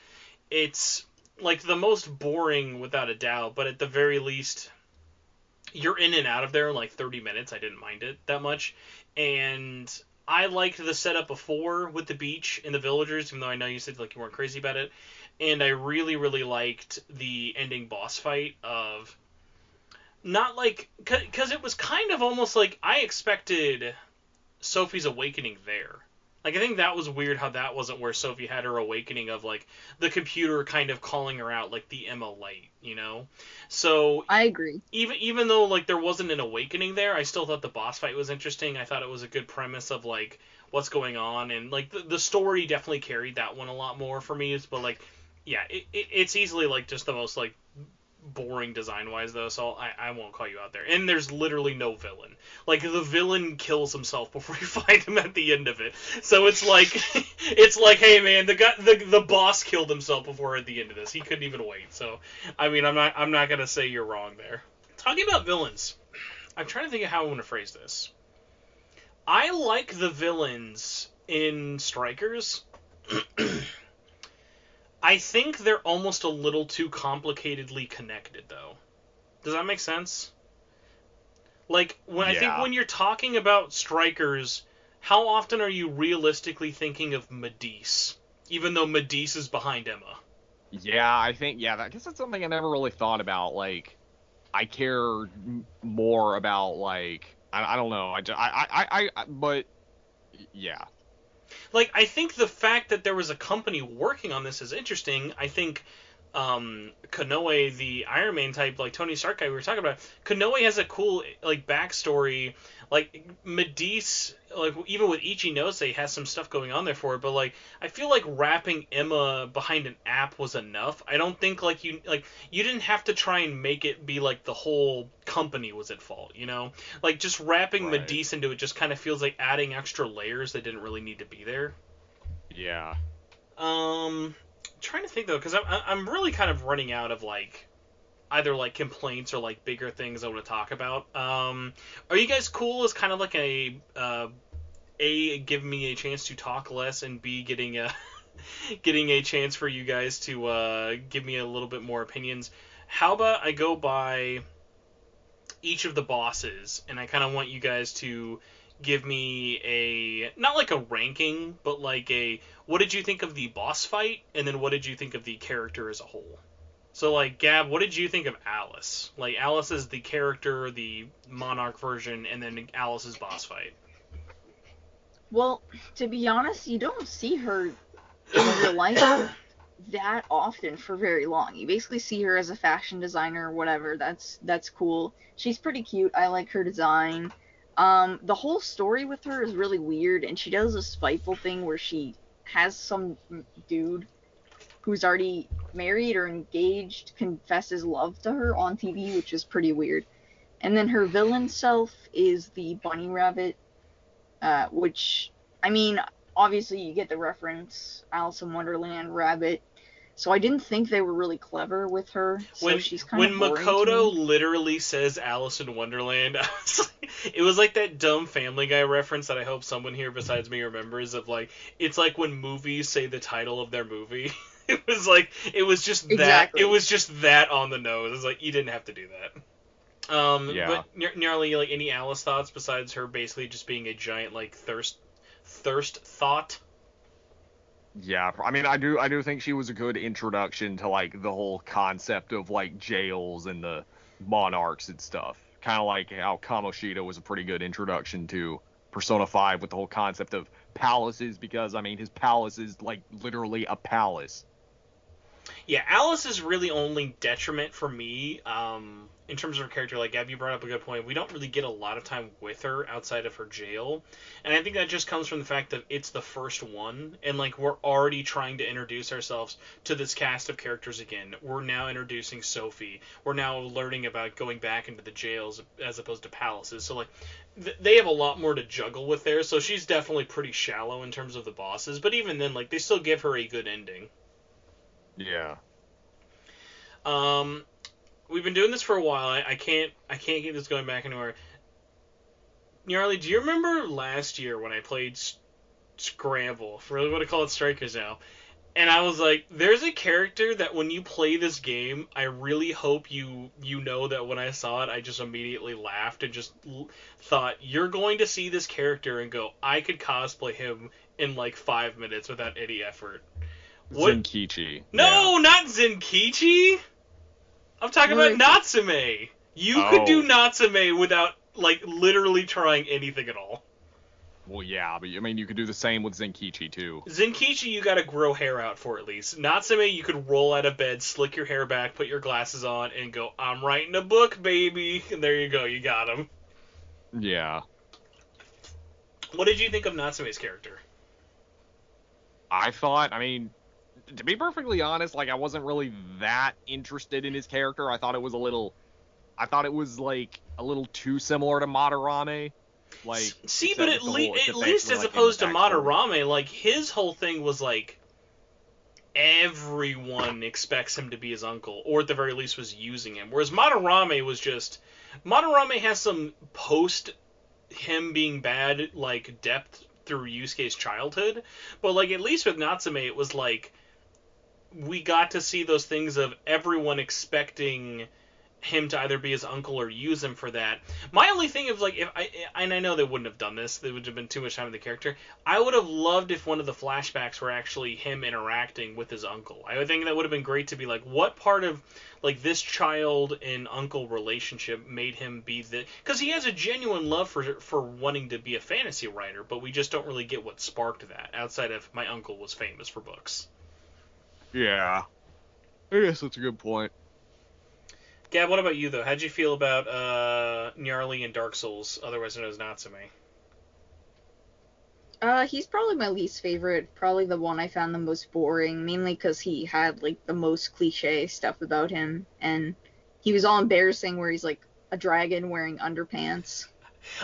It's, like, the most boring without a doubt, but at the very least, you're in and out of there in, like, 30 minutes. I didn't mind it that much. And I liked the setup before with the beach and the villagers, even though I know you said, like, you weren't crazy about it. And I really, really liked the ending boss fight of not like, because it was kind of almost like I expected Sophie's awakening there. Like, I think that was weird how that wasn't where Sophie had her awakening of, like, the computer kind of calling her out, like, the Emma light, you know? So, I agree. even though, like, there wasn't an awakening there, I still thought the boss fight was interesting. I thought it was a good premise of, like, what's going on, and, like, the story definitely carried that one a lot more for me, but, like, yeah, it's easily, like, just the most, like, boring design-wise, though, so I won't call you out there. And there's literally no villain. Like, the villain kills himself before you find him at the end of it. So it's like, hey man, the boss killed himself before at the end of this. He couldn't even wait. So, I mean, I'm not gonna say you're wrong there. Talking about villains, I'm trying to think of how I want to phrase this. I like the villains in Strikers. I think they're almost a little too complicatedly connected, though. Does that make sense? Like, I think when you're talking about Strikers, how often are you realistically thinking of Medivh? Even though Medivh is behind Emma. Yeah, I guess that's something I never really thought about. Like, I care more about, like, I don't know. But, yeah. Like, I think the fact that there was a company working on this is interesting. I think Koei, the Iron Man type, like Tony Stark guy we were talking about, Koei has a cool, like, backstory. Like, Medivh, like, even with Ichinose, has some stuff going on there for it, but, like, I feel like wrapping Emma behind an app was enough. I don't think, like, you didn't have to try and make it be, like, the whole company was at fault, you know? Like, just wrapping Right. Medivh into it just kind of feels like adding extra layers that didn't really need to be there. Yeah. Trying to think, though, because I'm really kind of running out of, like, either, like, complaints or, like, bigger things I want to talk about. Are you guys cool as kind of like a give me a chance to talk less, and B, getting a chance for you guys to give me a little bit more opinions? How about I go by each of the bosses, and I kind of want you guys to give me not like a ranking, but like what did you think of the boss fight, and then what did you think of the character as a whole? So, like, Gab, what did you think of Alice? Like, Alice is the character, the Monarch version, and then Alice's boss fight. Well, to be honest, you don't see her in real life that often for very long. You basically see her as a fashion designer or whatever. That's cool. She's pretty cute. I like her design. The whole story with her is really weird, and she does a spiteful thing where she has some dude who's already married or engaged confess his love to her on TV, which is pretty weird. And then her villain self is the bunny rabbit, which, I mean, obviously you get the reference, Alice in Wonderland rabbit. So I didn't think they were really clever with her. So she's kind of boring Makoto to me. literally says Alice in Wonderland, it was like that dumb Family Guy reference that I hope someone here besides me remembers of like, it's like when movies say the title of their movie. It was just Exactly. that. It was just that on the nose. It's like, you didn't have to do that. Yeah. But Nyarly, like, any Alice thoughts besides her basically just being a giant like thirst thought? Yeah, I mean, I do think she was a good introduction to like the whole concept of like jails and the monarchs and stuff. Kind of like how Kamoshida was a pretty good introduction to Persona 5 with the whole concept of palaces, because I mean his palace is like literally a palace. Yeah, Alice's really only detriment for me, in terms of her character, like Gab, you brought up a good point. We don't really get a lot of time with her outside of her jail, and I think that just comes from the fact that it's the first one, and like we're already trying to introduce ourselves to this cast of characters again. We're now introducing Sophie. We're now learning about going back into the jails as opposed to palaces. So like they have a lot more to juggle with there. So she's definitely pretty shallow in terms of the bosses, but even then, like they still give her a good ending. Yeah. We've been doing this for a while. I can't get this going back anywhere. Nyarly, do you remember last year when I played Scramble? I really want to call it Strikers now. And I was like, there's a character that when you play this game, I really hope you know that when I saw it, I just immediately laughed and just thought, you're going to see this character and go, I could cosplay him in like 5 minutes without any effort. What? Zenkichi. No, Yeah. not Zenkichi. I'm talking about Natsume. You could do Natsume without, like, literally trying anything at all. Well, yeah, but I mean, you could do the same with Zenkichi, too. Zenkichi, you gotta grow hair out for at least. Natsume, you could roll out of bed, slick your hair back, put your glasses on, and go, I'm writing a book, baby. And there you go, you got him. Yeah. What did you think of Natsume's character? I thought, I mean, to be perfectly honest, like, I wasn't really that interested in his character. I thought it was like a little too similar to Madarame. Like, see, but at least as opposed to Madarame, like, his whole thing was like, everyone expects him to be his uncle, or at the very least was using him. Whereas Madarame has some post him being bad, like, depth through Yusuke's childhood, but like at least with Natsume it was like we got to see those things of everyone expecting him to either be his uncle or use him for that. My only thing is, like, I know they wouldn't have done this, there would have been too much time with the character. I would have loved if one of the flashbacks were actually him interacting with his uncle. I would think that would have been great to be like, what part of like this child and uncle relationship made him be the, because he has a genuine love for wanting to be a fantasy writer, but we just don't really get what sparked that outside of my uncle was famous for books. Yeah, I guess that's a good point. Gab, what about you, though? How'd you feel about Nyarly in Dark Souls, otherwise known as Natsume? He's probably my least favorite. Probably the one I found the most boring, mainly because he had, like, the most cliche stuff about him, and he was all embarrassing where he's, like, a dragon wearing underpants.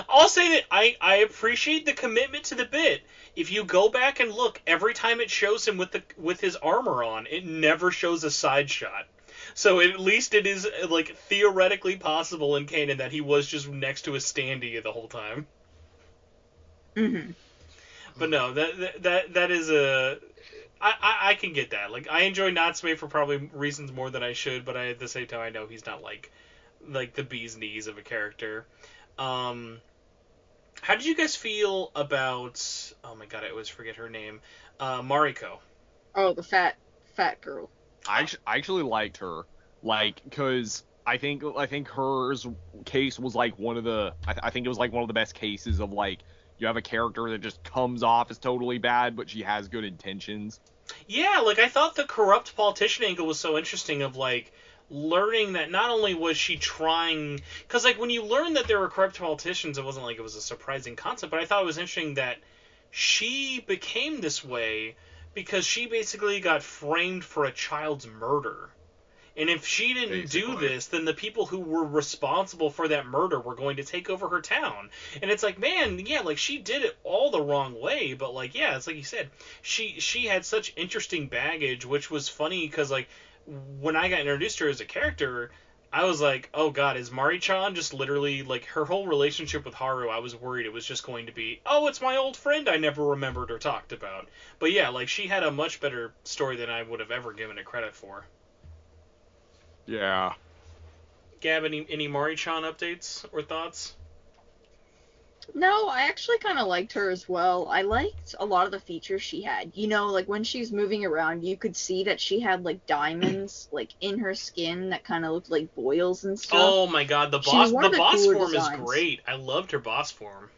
I'll say that I appreciate the commitment to the bit. If you go back and look, every time it shows him with his armor on, it never shows a side shot. So at least it is, like, theoretically possible in canon that he was just next to his standee the whole time. Mm-hmm. But no, that is a... I can get that. Like, I enjoy Natsume for probably reasons more than I should, but at the same time I know he's not, like the bee's knees of a character. How did you guys feel about... Oh my god, I always forget her name. Mariko. Oh, the fat girl. I actually liked her, like, because I think hers case was like one of the, I think it was like one of the best cases of like you have a character that just comes off as totally bad, but she has good intentions. Yeah, like, I thought the corrupt politician angle was so interesting of, like, learning that not only was she trying... Because, like, when you learn that there were corrupt politicians, it wasn't like it was a surprising concept, but I thought it was interesting that she became this way because she basically got framed for a child's murder. And if she didn't do this, then the people who were responsible for that murder were going to take over her town. And it's like, man, yeah, like, she did it all the wrong way, but, like, yeah, it's like you said, she had such interesting baggage, which was funny, because, like, when I got introduced to her as a character, I was like, oh god, is Mari-chan just literally, like, her whole relationship with Haru, I was worried it was just going to be, oh, it's my old friend I never remembered or talked about. But yeah, like, she had a much better story than I would have ever given it credit for. Yeah. Gab, any Mari-chan updates or thoughts? No, I actually kind of liked her as well. I liked a lot of the features she had. You know, like, when she's moving around, you could see that she had, like, diamonds, like, in her skin that kind of looked like boils and stuff. Oh my god, the boss form designs. is great. I loved her boss form.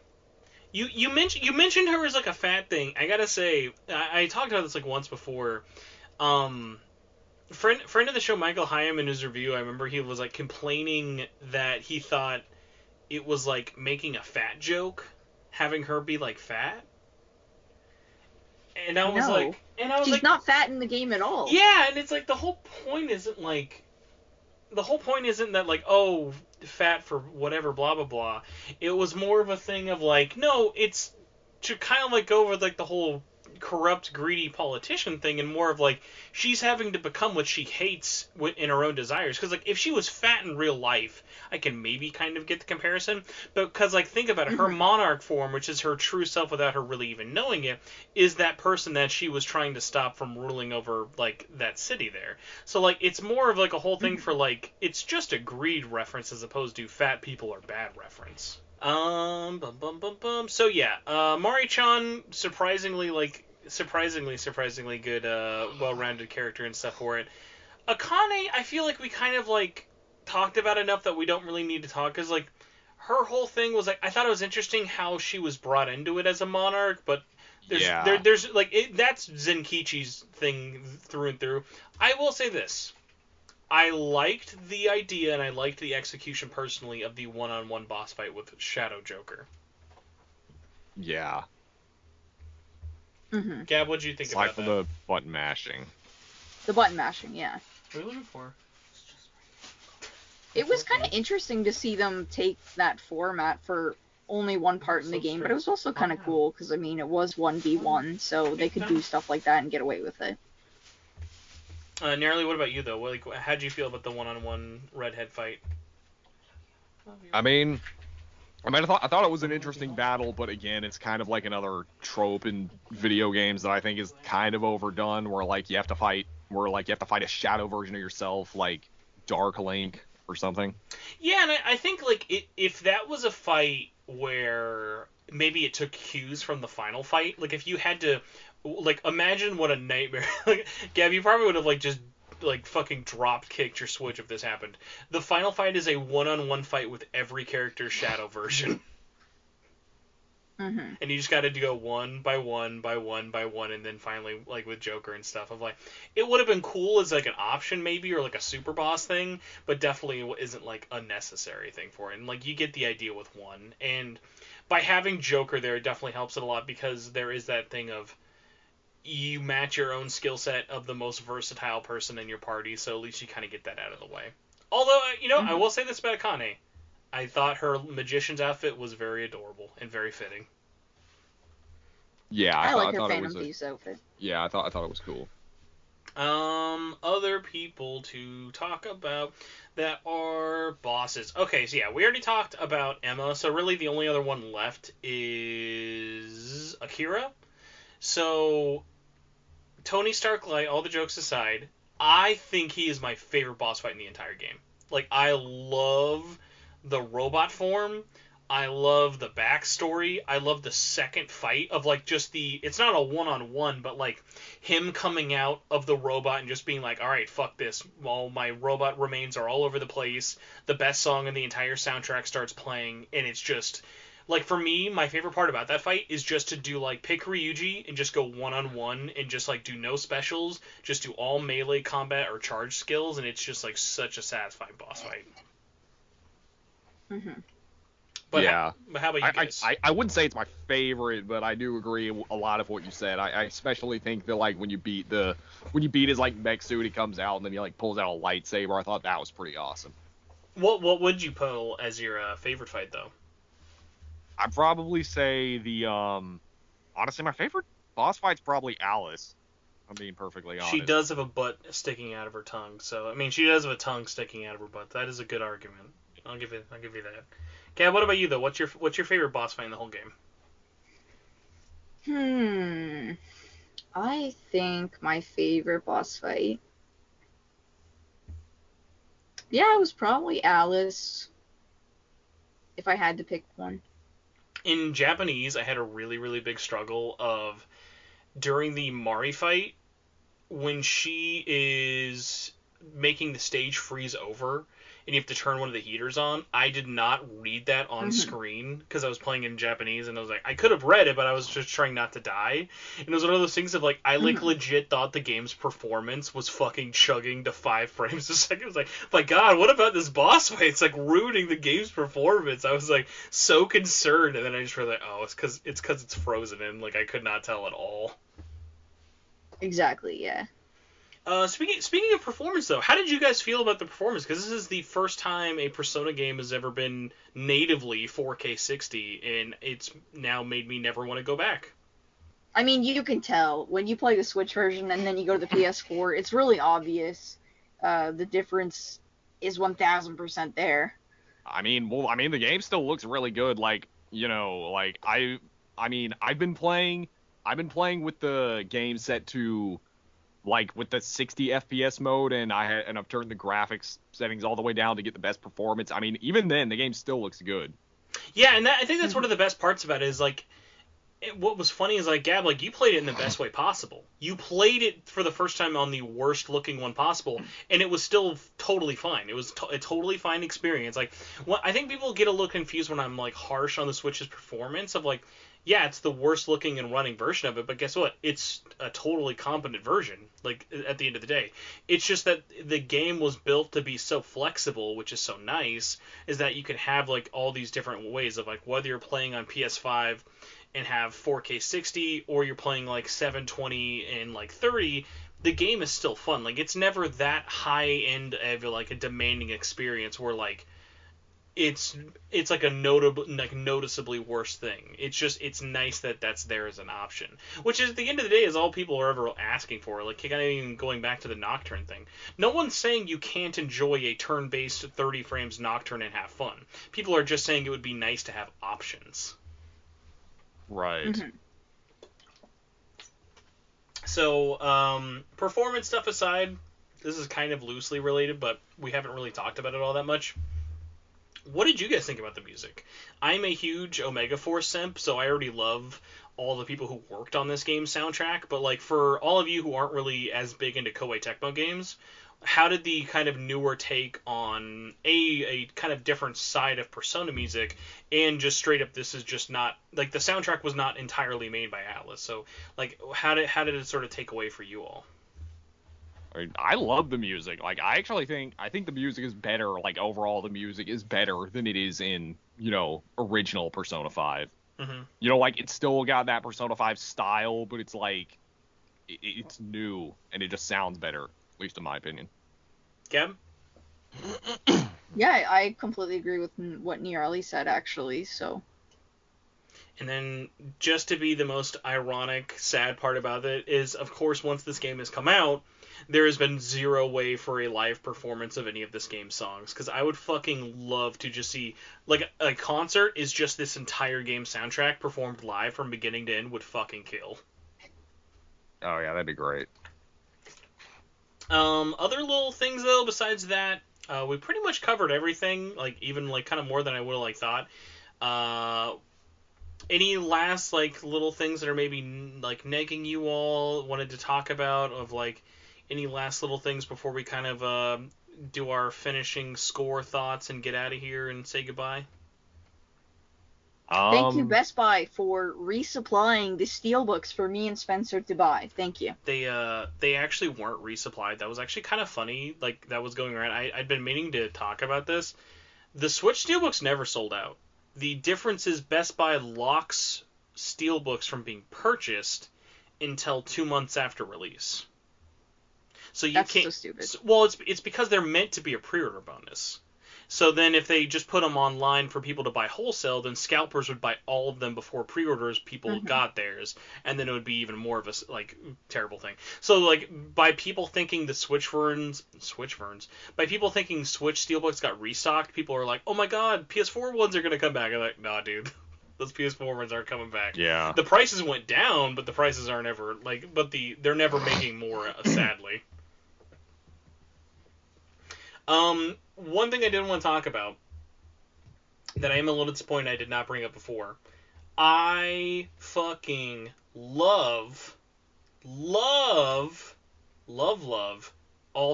You mentioned her as, like, a fat thing. I gotta say, I talked about this, like, once before. Friend of the show, Michael Hyam, in his review, I remember he was, like, complaining that he thought it was, like, making a fat joke, having her be, like, fat. And I was like... She's not fat in the game at all. Yeah, and it's like, the whole point isn't, like... The whole point isn't that, like, oh, fat for whatever, blah, blah, blah. It was more of a thing of, like, no, it's to kind of, like, go over, like, the whole corrupt, greedy politician thing, and more of, like, she's having to become what she hates in her own desires. Because, like, if she was fat in real life, I can maybe kind of get the comparison. But, because, like, think about it, her monarch form, which is her true self without her really even knowing it, is that person that she was trying to stop from ruling over, like, that city there. So, like, it's more of, like, a whole thing for, like, it's just a greed reference as opposed to fat people are bad reference. So yeah, Mari-chan, surprisingly good, well-rounded character and stuff for it. Akane, I feel like we kind of, like, talked about enough that we don't really need to talk, because, like, her whole thing was, like, I thought it was interesting how she was brought into it as a monarch, but there's like, that's Zenkichi's thing through and through. I will say this. I liked the idea and I liked the execution personally of the one-on-one boss fight with Shadow Joker. Yeah. Mm-hmm. Gab, what'd you think about that? Aside from the button mashing. The button mashing, yeah. What are you looking for? It was kind of interesting to see them take that format for only one part in the game, but it was also kind of cool because, I mean, it was 1v1, so they could do stuff like that and get away with it. Nyarly, what about you, though? Like, how'd you feel about the one-on-one redhead fight? I thought it was an interesting battle, but again, it's kind of like another trope in video games that I think is kind of overdone, where like you have to fight a shadow version of yourself, like Dark Link or something. Yeah, and I think like if that was a fight where maybe it took cues from the final fight, like if you had to, like, imagine what a nightmare. Like, Gab, you probably would have like just like fucking drop kicked your Switch if this happened. The final fight is a one-on-one fight with every character's shadow version. Mm-hmm. And you just got to go one by one by one by one, and then finally, like with Joker and stuff, of like, it would have been cool as like an option maybe, or like a super boss thing, but definitely isn't like a necessary thing for it. And like you get the idea with one, and by having Joker there, it definitely helps it a lot, because there is that thing of you match your own skill set of the most versatile person in your party, so at least you kind of get that out of the way. Although, you know, I will say this about Akane. I thought her magician's outfit was very adorable and very fitting. Yeah, I like her thought Phantom Thieves outfit. Yeah, I thought it was cool. Other people to talk about that are bosses. Okay, so yeah, we already talked about Emma, so really the only other one left is Akira. So, Tony Stark, like, all the jokes aside, I think he is my favorite boss fight in the entire game. Like, I love the robot form. I love the backstory. I love the second fight of, like, just it's not a one-on-one, but, like, him coming out of the robot and just being like, alright, fuck this. All my robot remains are all over the place. The best song in the entire soundtrack starts playing, and it's just Like, for me, my favorite part about that fight is just to do, like, pick Ryuji and just go one-on-one and just, like, do no specials, just do all melee combat or charge skills, and it's just, like, such a satisfying boss fight. Mm-hmm. But yeah. how about you guys? I wouldn't say it's my favorite, but I do agree a lot of what you said. I especially think that, like, when you beat his, like, mech suit, he comes out and then he, like, pulls out a lightsaber. I thought that was pretty awesome. What would you pull as your favorite fight, though? I'd probably say honestly, my favorite boss fight's probably Alice. I'm being perfectly honest. She does have a butt sticking out of her tongue, so I mean, she does have a tongue sticking out of her butt. That is a good argument. I'll give you that. Gab, what about you though? What's your favorite boss fight in the whole game? I think my favorite boss fight. Yeah, it was probably Alice. If I had to pick one. In Japanese, I had a really, really big struggle of during the Mari fight when she is making the stage freeze over and you have to turn one of the heaters on. I did not read that on screen because I was playing in Japanese and I was like, I could have read it, but I was just trying not to die. And it was one of those things of like, I like legit thought the game's performance was fucking chugging to 5 frames a second. It was like, my God, what about this boss fight? It's like ruining the game's performance. I was like so concerned, and then I just realized, oh, it's because it's frozen and like I could not tell at all. Exactly, yeah. Speaking of performance, though, how did you guys feel about the performance? Because this is the first time a Persona game has ever been natively 4K 60, and it's now made me never want to go back. I mean, you can tell when you play the Switch version and then you go to the PS4, it's really obvious. The difference is 1000% there. I mean, the game still looks really good. Like, you know, like I've been playing with the game set to, like, with the 60 FPS mode, and I've turned the graphics settings all the way down to get the best performance. I mean, even then, the game still looks good. Yeah, and I think that's one of the best parts about it is, like, what was funny is, like, Gab, like, you played it in the best way possible. You played it for the first time on the worst looking one possible, and it was still totally fine. It was a totally fine experience. Like, I think people get a little confused when I'm, like, harsh on the Switch's performance of, like, yeah, it's the worst looking and running version of it, but guess what? It's a totally competent version, like, at the end of the day. It's just that the game was built to be so flexible, which is so nice, is that you can have, like, all these different ways of, like, whether you're playing on PS5 and have 4K 60, or you're playing, like, 720 and, like, 30, the game is still fun. Like, it's never that high end of, like, a demanding experience where, like, it's like a noticeably worse thing. It's nice that that's there as an option, which is at the end of the day is all people are ever asking for. Like, kind of even going back to the Nocturne thing, no one's saying you can't enjoy a turn-based 30 frames Nocturne and have fun. People are just saying it would be nice to have options. Right. Mm-hmm. So, performance stuff aside, this is kind of loosely related, but we haven't really talked about it all that much. What did you guys think about the music? I'm a huge Omega Force simp, so I already love all the people who worked on this game's soundtrack, but, like, for all of you who aren't really as big into Koei Tecmo games, how did the kind of newer take on a kind of different side of Persona music, and just straight up, this is just not, like, the soundtrack was not entirely made by Atlus, so, like, how did it sort of take away for you all? I love the music. Like, I think the music is better. Like, overall, the music is better than it is in, you know, original Persona 5. Mm-hmm. You know, like, it's still got that Persona 5 style, but it's like, it's new, and it just sounds better, at least in my opinion. Gab? Yeah, I completely agree with what Nyarly said, actually, so. And then, just to be the most ironic, sad part about it is, of course, once this game has come out, there has been zero way for a live performance of any of this game's songs. Because I would fucking love to just see, like, a concert is just this entire game soundtrack performed live from beginning to end would fucking kill. Oh, yeah, that'd be great. Other little things, though, besides that, we pretty much covered everything, like, even, like, kind of more than I would have, like, thought. Any last, like, little things that are maybe, like, nagging you all, wanted to talk about, of, like, any last little things before we kind of do our finishing score thoughts and get out of here and say goodbye? Thank you, Best Buy, for resupplying the steelbooks for me and Spencer to buy. Thank you. They actually weren't resupplied. That was actually kind of funny. Like, that was going around. I'd been meaning to talk about this. The Switch steelbooks never sold out. The difference is Best Buy locks steelbooks from being purchased until 2 months after release. So you That's can't. so stupid. Well, it's because they're meant to be a pre-order bonus. So then if they just put them online for people to buy wholesale, then scalpers would buy all of them before pre-orders people got theirs, and then it would be even more of a terrible thing. So like by people thinking the Switch steelbooks got restocked, people are like, "Oh my god, PS4 ones are going to come back." I'm like, "Nah, dude. Those PS4 ones aren't coming back." Yeah. The prices went down, but the prices aren't ever they're never making more, sadly. One thing I did want to talk about that I am a little disappointed I did not bring up before. I fucking love all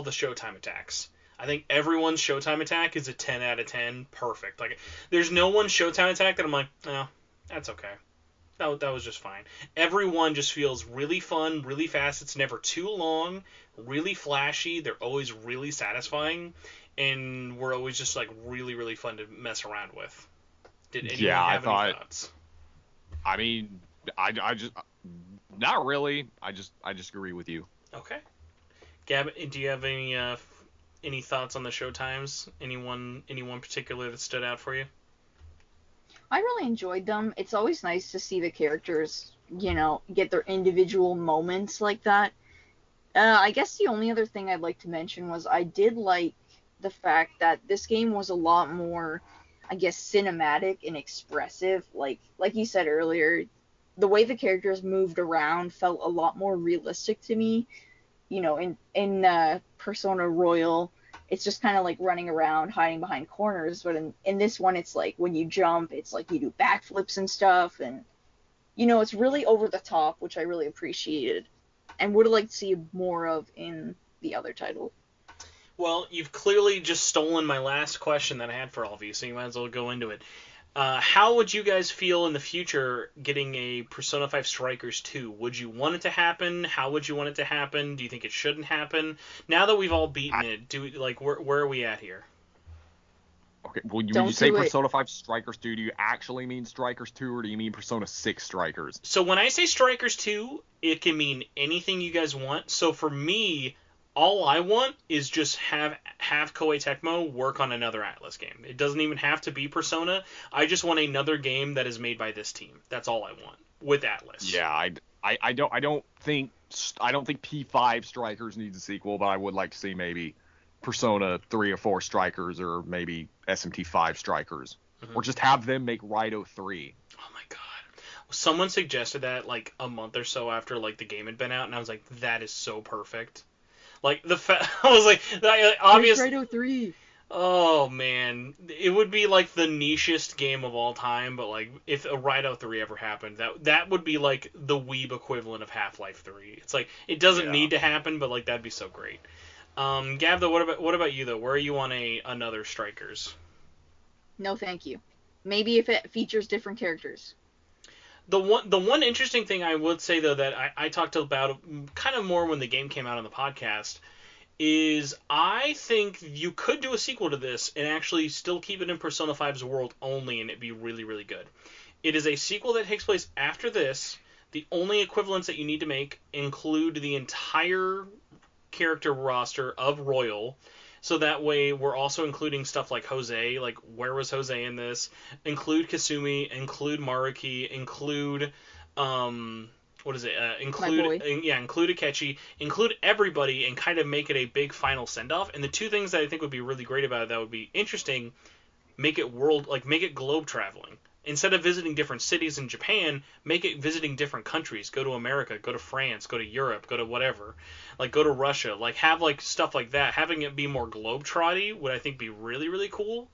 the Showtime attacks. I think everyone's Showtime attack is a 10 out of 10. Perfect. Like, there's no one Showtime attack that I'm like, oh, that's okay. That was just fine. Everyone just feels really fun, really fast. It's never too long, really flashy. They're always really satisfying, and we're always just like really, really fun to mess around with. Did anyone have any thoughts? I mean, I just not really. I just agree with you. Okay. Gab, do you have any thoughts on the Showtimes? Anyone particular that stood out for you? I really enjoyed them. It's always nice to see the characters, get their individual moments like that. I guess the only other thing I'd like to mention was I did like the fact that this game was a lot more, I guess, cinematic and expressive. Like you said earlier, the way the characters moved around felt a lot more realistic to me. In Persona Royal, it's just kind of like running around, hiding behind corners. But in this one, it's like when you jump, it's like you do backflips and stuff. And, it's really over the top, which I really appreciated. And would have liked to see more of in the other title. Well, you've clearly just stolen my last question that I had for all of you, so you might as well go into it. How would you guys feel in the future getting a Persona 5 Strikers 2? Would you want it to happen? How would you want it to happen? Do you think it shouldn't happen? Now that we've all beaten it, where are we at here? Okay, when you say Persona 5 Strikers 2, do you actually mean Strikers 2, or do you mean Persona 6 Strikers? So when I say Strikers 2, it can mean anything you guys want. So for me, all I want is just have Koei Tecmo work on another Atlus game. It doesn't even have to be Persona. I just want another game that is made by this team. That's all I want with Atlus. Yeah, I don't think P5 Strikers needs a sequel, but I would like to see maybe Persona 3 or 4 Strikers, or maybe SMT5 Strikers, or just have them make Raito 3. Oh my god. Someone suggested that like a month or so after like the game had been out, and I was like, that is so perfect. Like I was like, obviously. Raito 3. Oh man, it would be like the nichest game of all time. But like, if a Raito 3 ever happened, that would be like the weeb equivalent of Half-Life 3. It's like it doesn't need to happen, but like that'd be so great. Gab, though, what about you though? Where are you on another Strikers? No, thank you. Maybe if it features different characters. The one interesting thing I would say though that I talked about kind of more when the game came out on the podcast is I think you could do a sequel to this and actually still keep it in Persona 5's world only, and it'd be really, really good. It is a sequel that takes place after this. The only equivalents that you need to make include the entire character roster of Royal, so that way we're also including stuff like Jose, like where was Jose in this, include Kasumi, include Mariko, include include Akechi, include everybody, and kind of make it a big final send-off. And the two things that I think would be really great about it that would be interesting, make it globe traveling. Instead of visiting different cities in Japan, make it visiting different countries. Go to America, go to France, go to Europe, go to whatever. Like, go to Russia. Like, have, like, stuff like that. Having it be more globe-trotty would, I think, be really, really cool.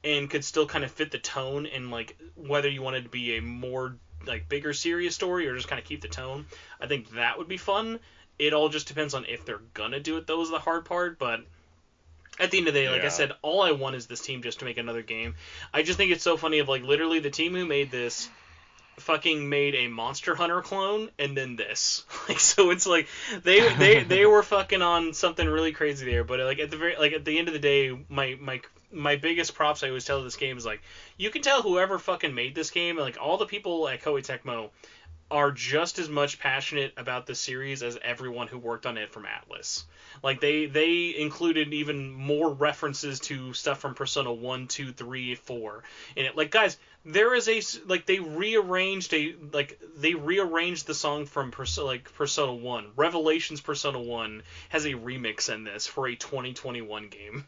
And could still kind of fit the tone, and, like, whether you wanted to be a more, like, bigger, serious story or just kind of keep the tone. I think that would be fun. It all just depends on if they're gonna do it. That was the hard part, but At the end of the day, like I Yeah. said, all I want is this team just to make another game. I just think it's so funny of like literally the team who made this fucking made a Monster Hunter clone and then this. Like so it's like they were fucking on something really crazy there, but like at the end of the day, my biggest props I always tell this game is like you can tell whoever fucking made this game, like all the people at Koei Tecmo are just as much passionate about the series as everyone who worked on it from Atlus. Like they included even more references to stuff from Persona 1, 2, 3, 4 in it. Like guys, there is they rearranged the song from Persona 1. Revelations Persona 1 has a remix in this for a 2021 game.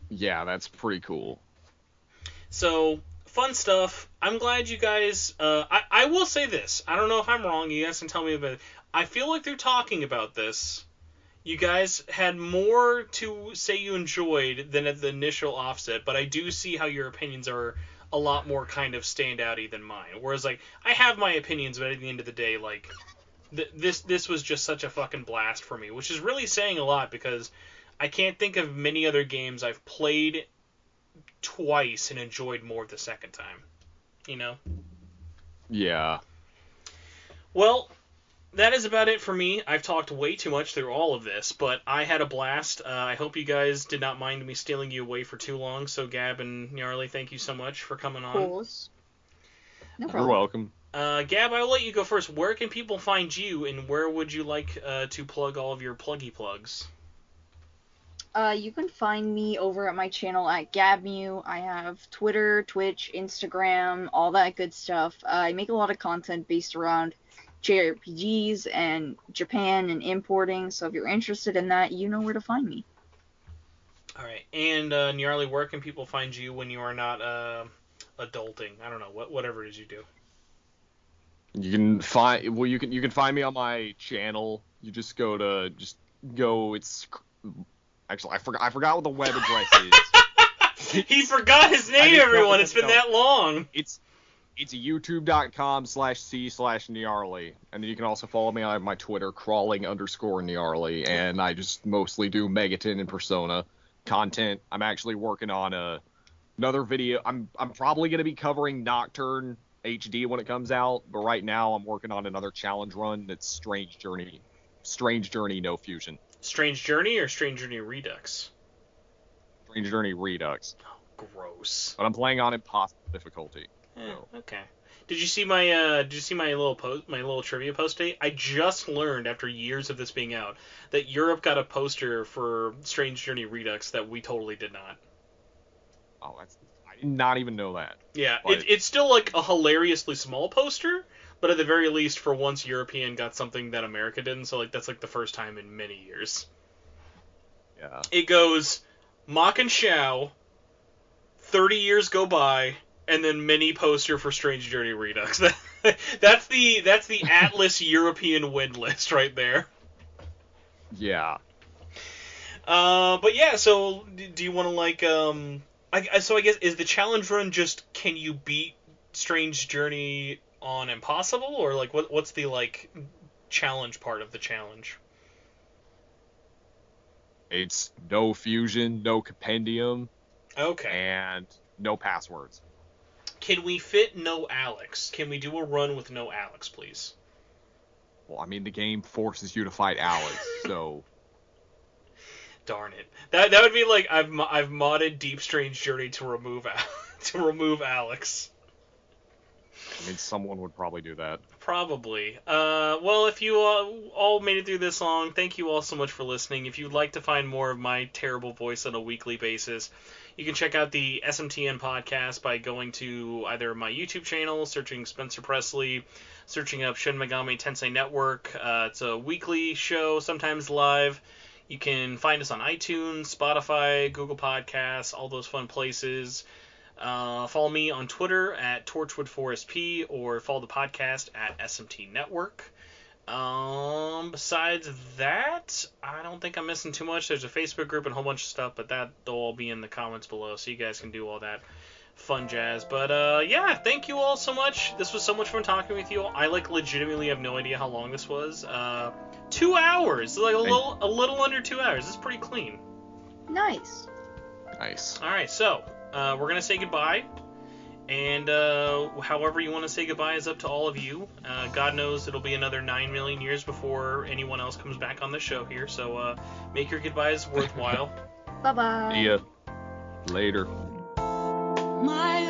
Yeah, that's pretty cool. So fun stuff. I'm glad you guys. I will say this. I don't know if I'm wrong. You guys can tell me about it. I feel like through talking about this, you guys had more to say you enjoyed than at the initial offset. But I do see how your opinions are a lot more kind of standouty than mine. Whereas like I have my opinions, but at the end of the day, like this was just such a fucking blast for me, which is really saying a lot because I can't think of many other games I've played twice and enjoyed more the second time. You know? Yeah. Well, that is about it for me. I've talked way too much through all of this, but I had a blast. I hope you guys did not mind me stealing you away for too long. So, Gab and Nyarly, thank you so much for coming on. Of course. No You're problem. welcome. Gab, I'll let you go first. Where can people find you, and where would you like to plug all of your pluggy plugs? You can find me over at my channel at Gabbmew. I have Twitter, Twitch, Instagram, all that good stuff. I make a lot of content based around JRPGs and Japan and importing, so if you're interested in that, you know where to find me. All right, and Nyarly, where can people find you when you are not adulting? I don't know, whatever it is you do. You can find me on my channel. You just go. It's actually I forgot what the web address is. He forgot his name, everyone. It's been that long. It's youtube.com/c/Nyarly, and then you can also follow me on my Twitter, crawling_Nyarly, and I just mostly do Megaton and Persona content. I'm actually working on another video. I'm probably going to be covering Nocturne HD when it comes out, but right now I'm working on another challenge run that's Strange Journey No Fusion. Strange Journey or Strange Journey Redux? Strange Journey Redux. Oh, gross. But I'm playing on impossible difficulty. So. Okay. Did you see my little trivia post today? I just learned after years of this being out that Europe got a poster for Strange Journey Redux that we totally did not. Oh, I did not even know that. Yeah, but it's still like a hilariously small poster, but at the very least, for once, European got something that America didn't. So like that's like the first time in many years. Yeah. It goes Mach and Xiao, 30 years go by, and then mini poster for Strange Journey Redux. That's the Atlus European win list right there. Yeah. But yeah, so do you want to like I guess is the challenge run just can you beat Strange Journey on Impossible, or like what's the like challenge part of the challenge? It's no fusion, no compendium, Okay. and no passwords. Can we fit no Alex? Can we do a run with no Alex, please? Well, I mean, the game forces you to fight Alex, so... Darn it. That would be like I've modded Deep Strange Journey to remove Alex. I mean, someone would probably do that. Probably. Well, if you all made it through this long, thank you all so much for listening. If you'd like to find more of my terrible voice on a weekly basis, you can check out the SMTN podcast by going to either my YouTube channel, searching Spencer Presley, searching up Shin Megami Tensei Network. It's a weekly show, sometimes live. You can find us on iTunes, Spotify, Google Podcasts, all those fun places. Follow me on Twitter at Torchwood4SP or follow the podcast at SMT Network. Besides that, I don't think I'm missing too much. There's a Facebook group and a whole bunch of stuff, but that'll all be in the comments below, so you guys can do all that fun jazz. But yeah, thank you all so much. This was so much fun talking with you all. I legitimately have no idea how long this was. 2 hours, like a little under 2 hours. It's pretty clean. Nice. Nice. All right, so we're gonna say goodbye, and however you want to say goodbye is up to all of you. God knows it'll be another 9 million years before anyone else comes back on the show here. So make your goodbyes worthwhile. Bye-bye. See ya. Later. My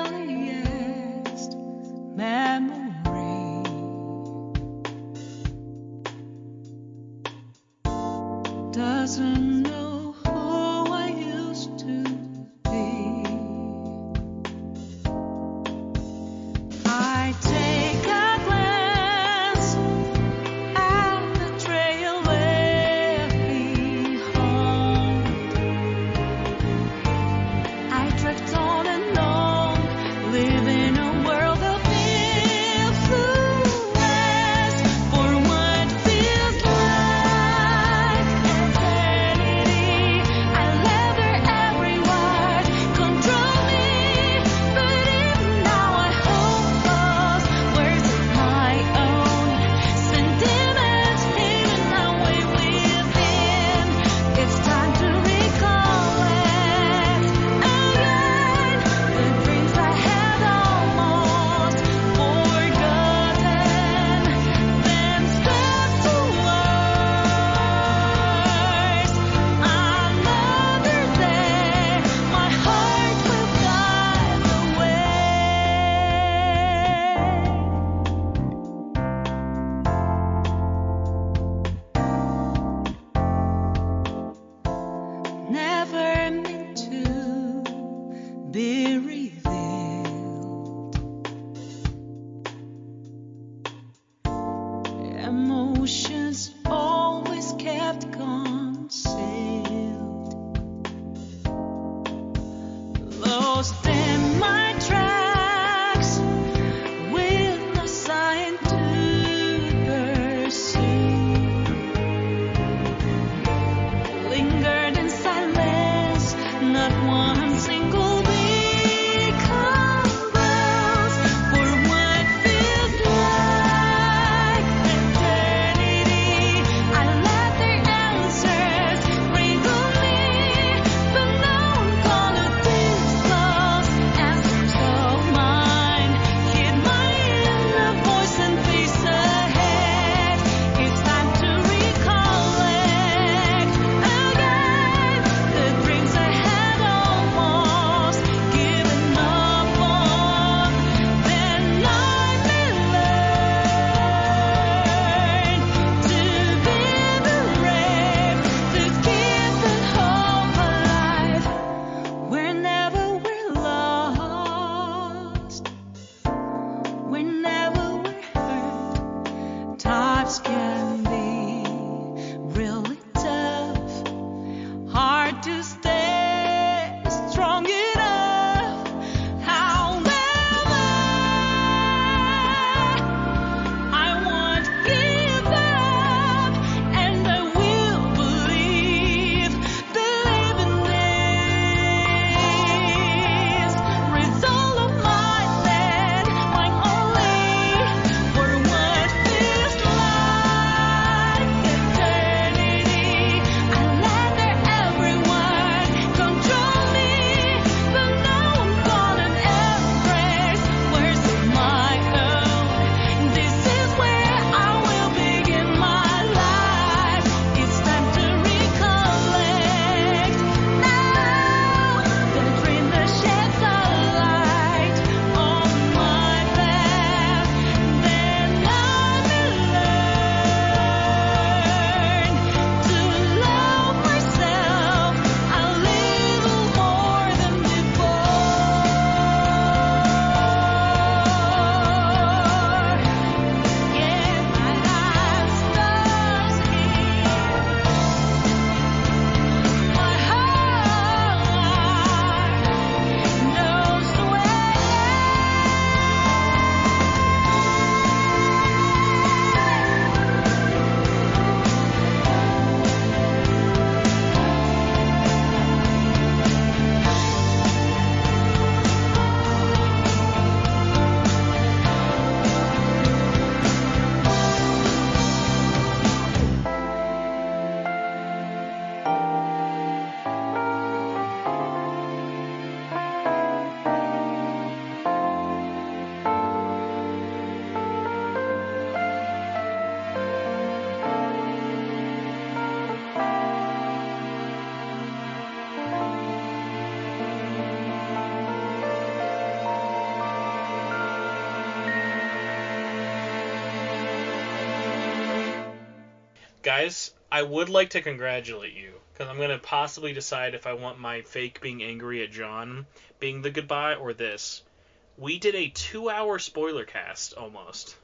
earliest memory doesn't know who I used to be. I take a glance at the trail left behind. I drift on and on, living a world of influence for what feels like eternity. I let every word control me, but even now I hold those words of my own. Sentiments hidden away within. It's time to recollect again the dreams I had almost forgotten, then step towards another day. My heart will guide the way. Never meant to be revealed. Emotions always kept concealed. Lost in my tracks, with no sign to pursue. Lingered in silence, not one single beat convulsed for what feels like eternity. I let their answers riddle me, but now I'm gonna disclose answers of mine. Hid my inner voice and face ahead. It's time to recollect again the dreams I had almost given up on. Then I may learn to be brave, to keep the hope alive. Whenever we're lost, whenever we're hurt, times can be really tough. Hard to stay strong enough. However, I won't give up, and I will believe in this. Resolve of my land, mine only, for what feels like eternity. I let every word Guys, I would like to congratulate you, because I'm going to possibly decide if I want my fake being angry at John being the goodbye or this. We did a 2-hour spoiler cast, almost,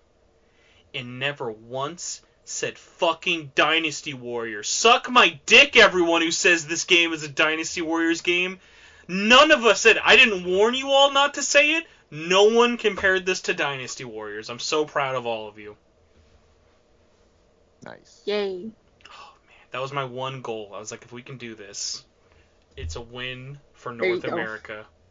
and never once said fucking Dynasty Warriors. Suck my dick, everyone who says this game is a Dynasty Warriors game. None of us said, I didn't warn you all not to say it. No one compared this to Dynasty Warriors. I'm so proud of all of you. Nice. Yay. Oh, man. That was my one goal. I was like, if we can do this, it's a win for There you North go. America.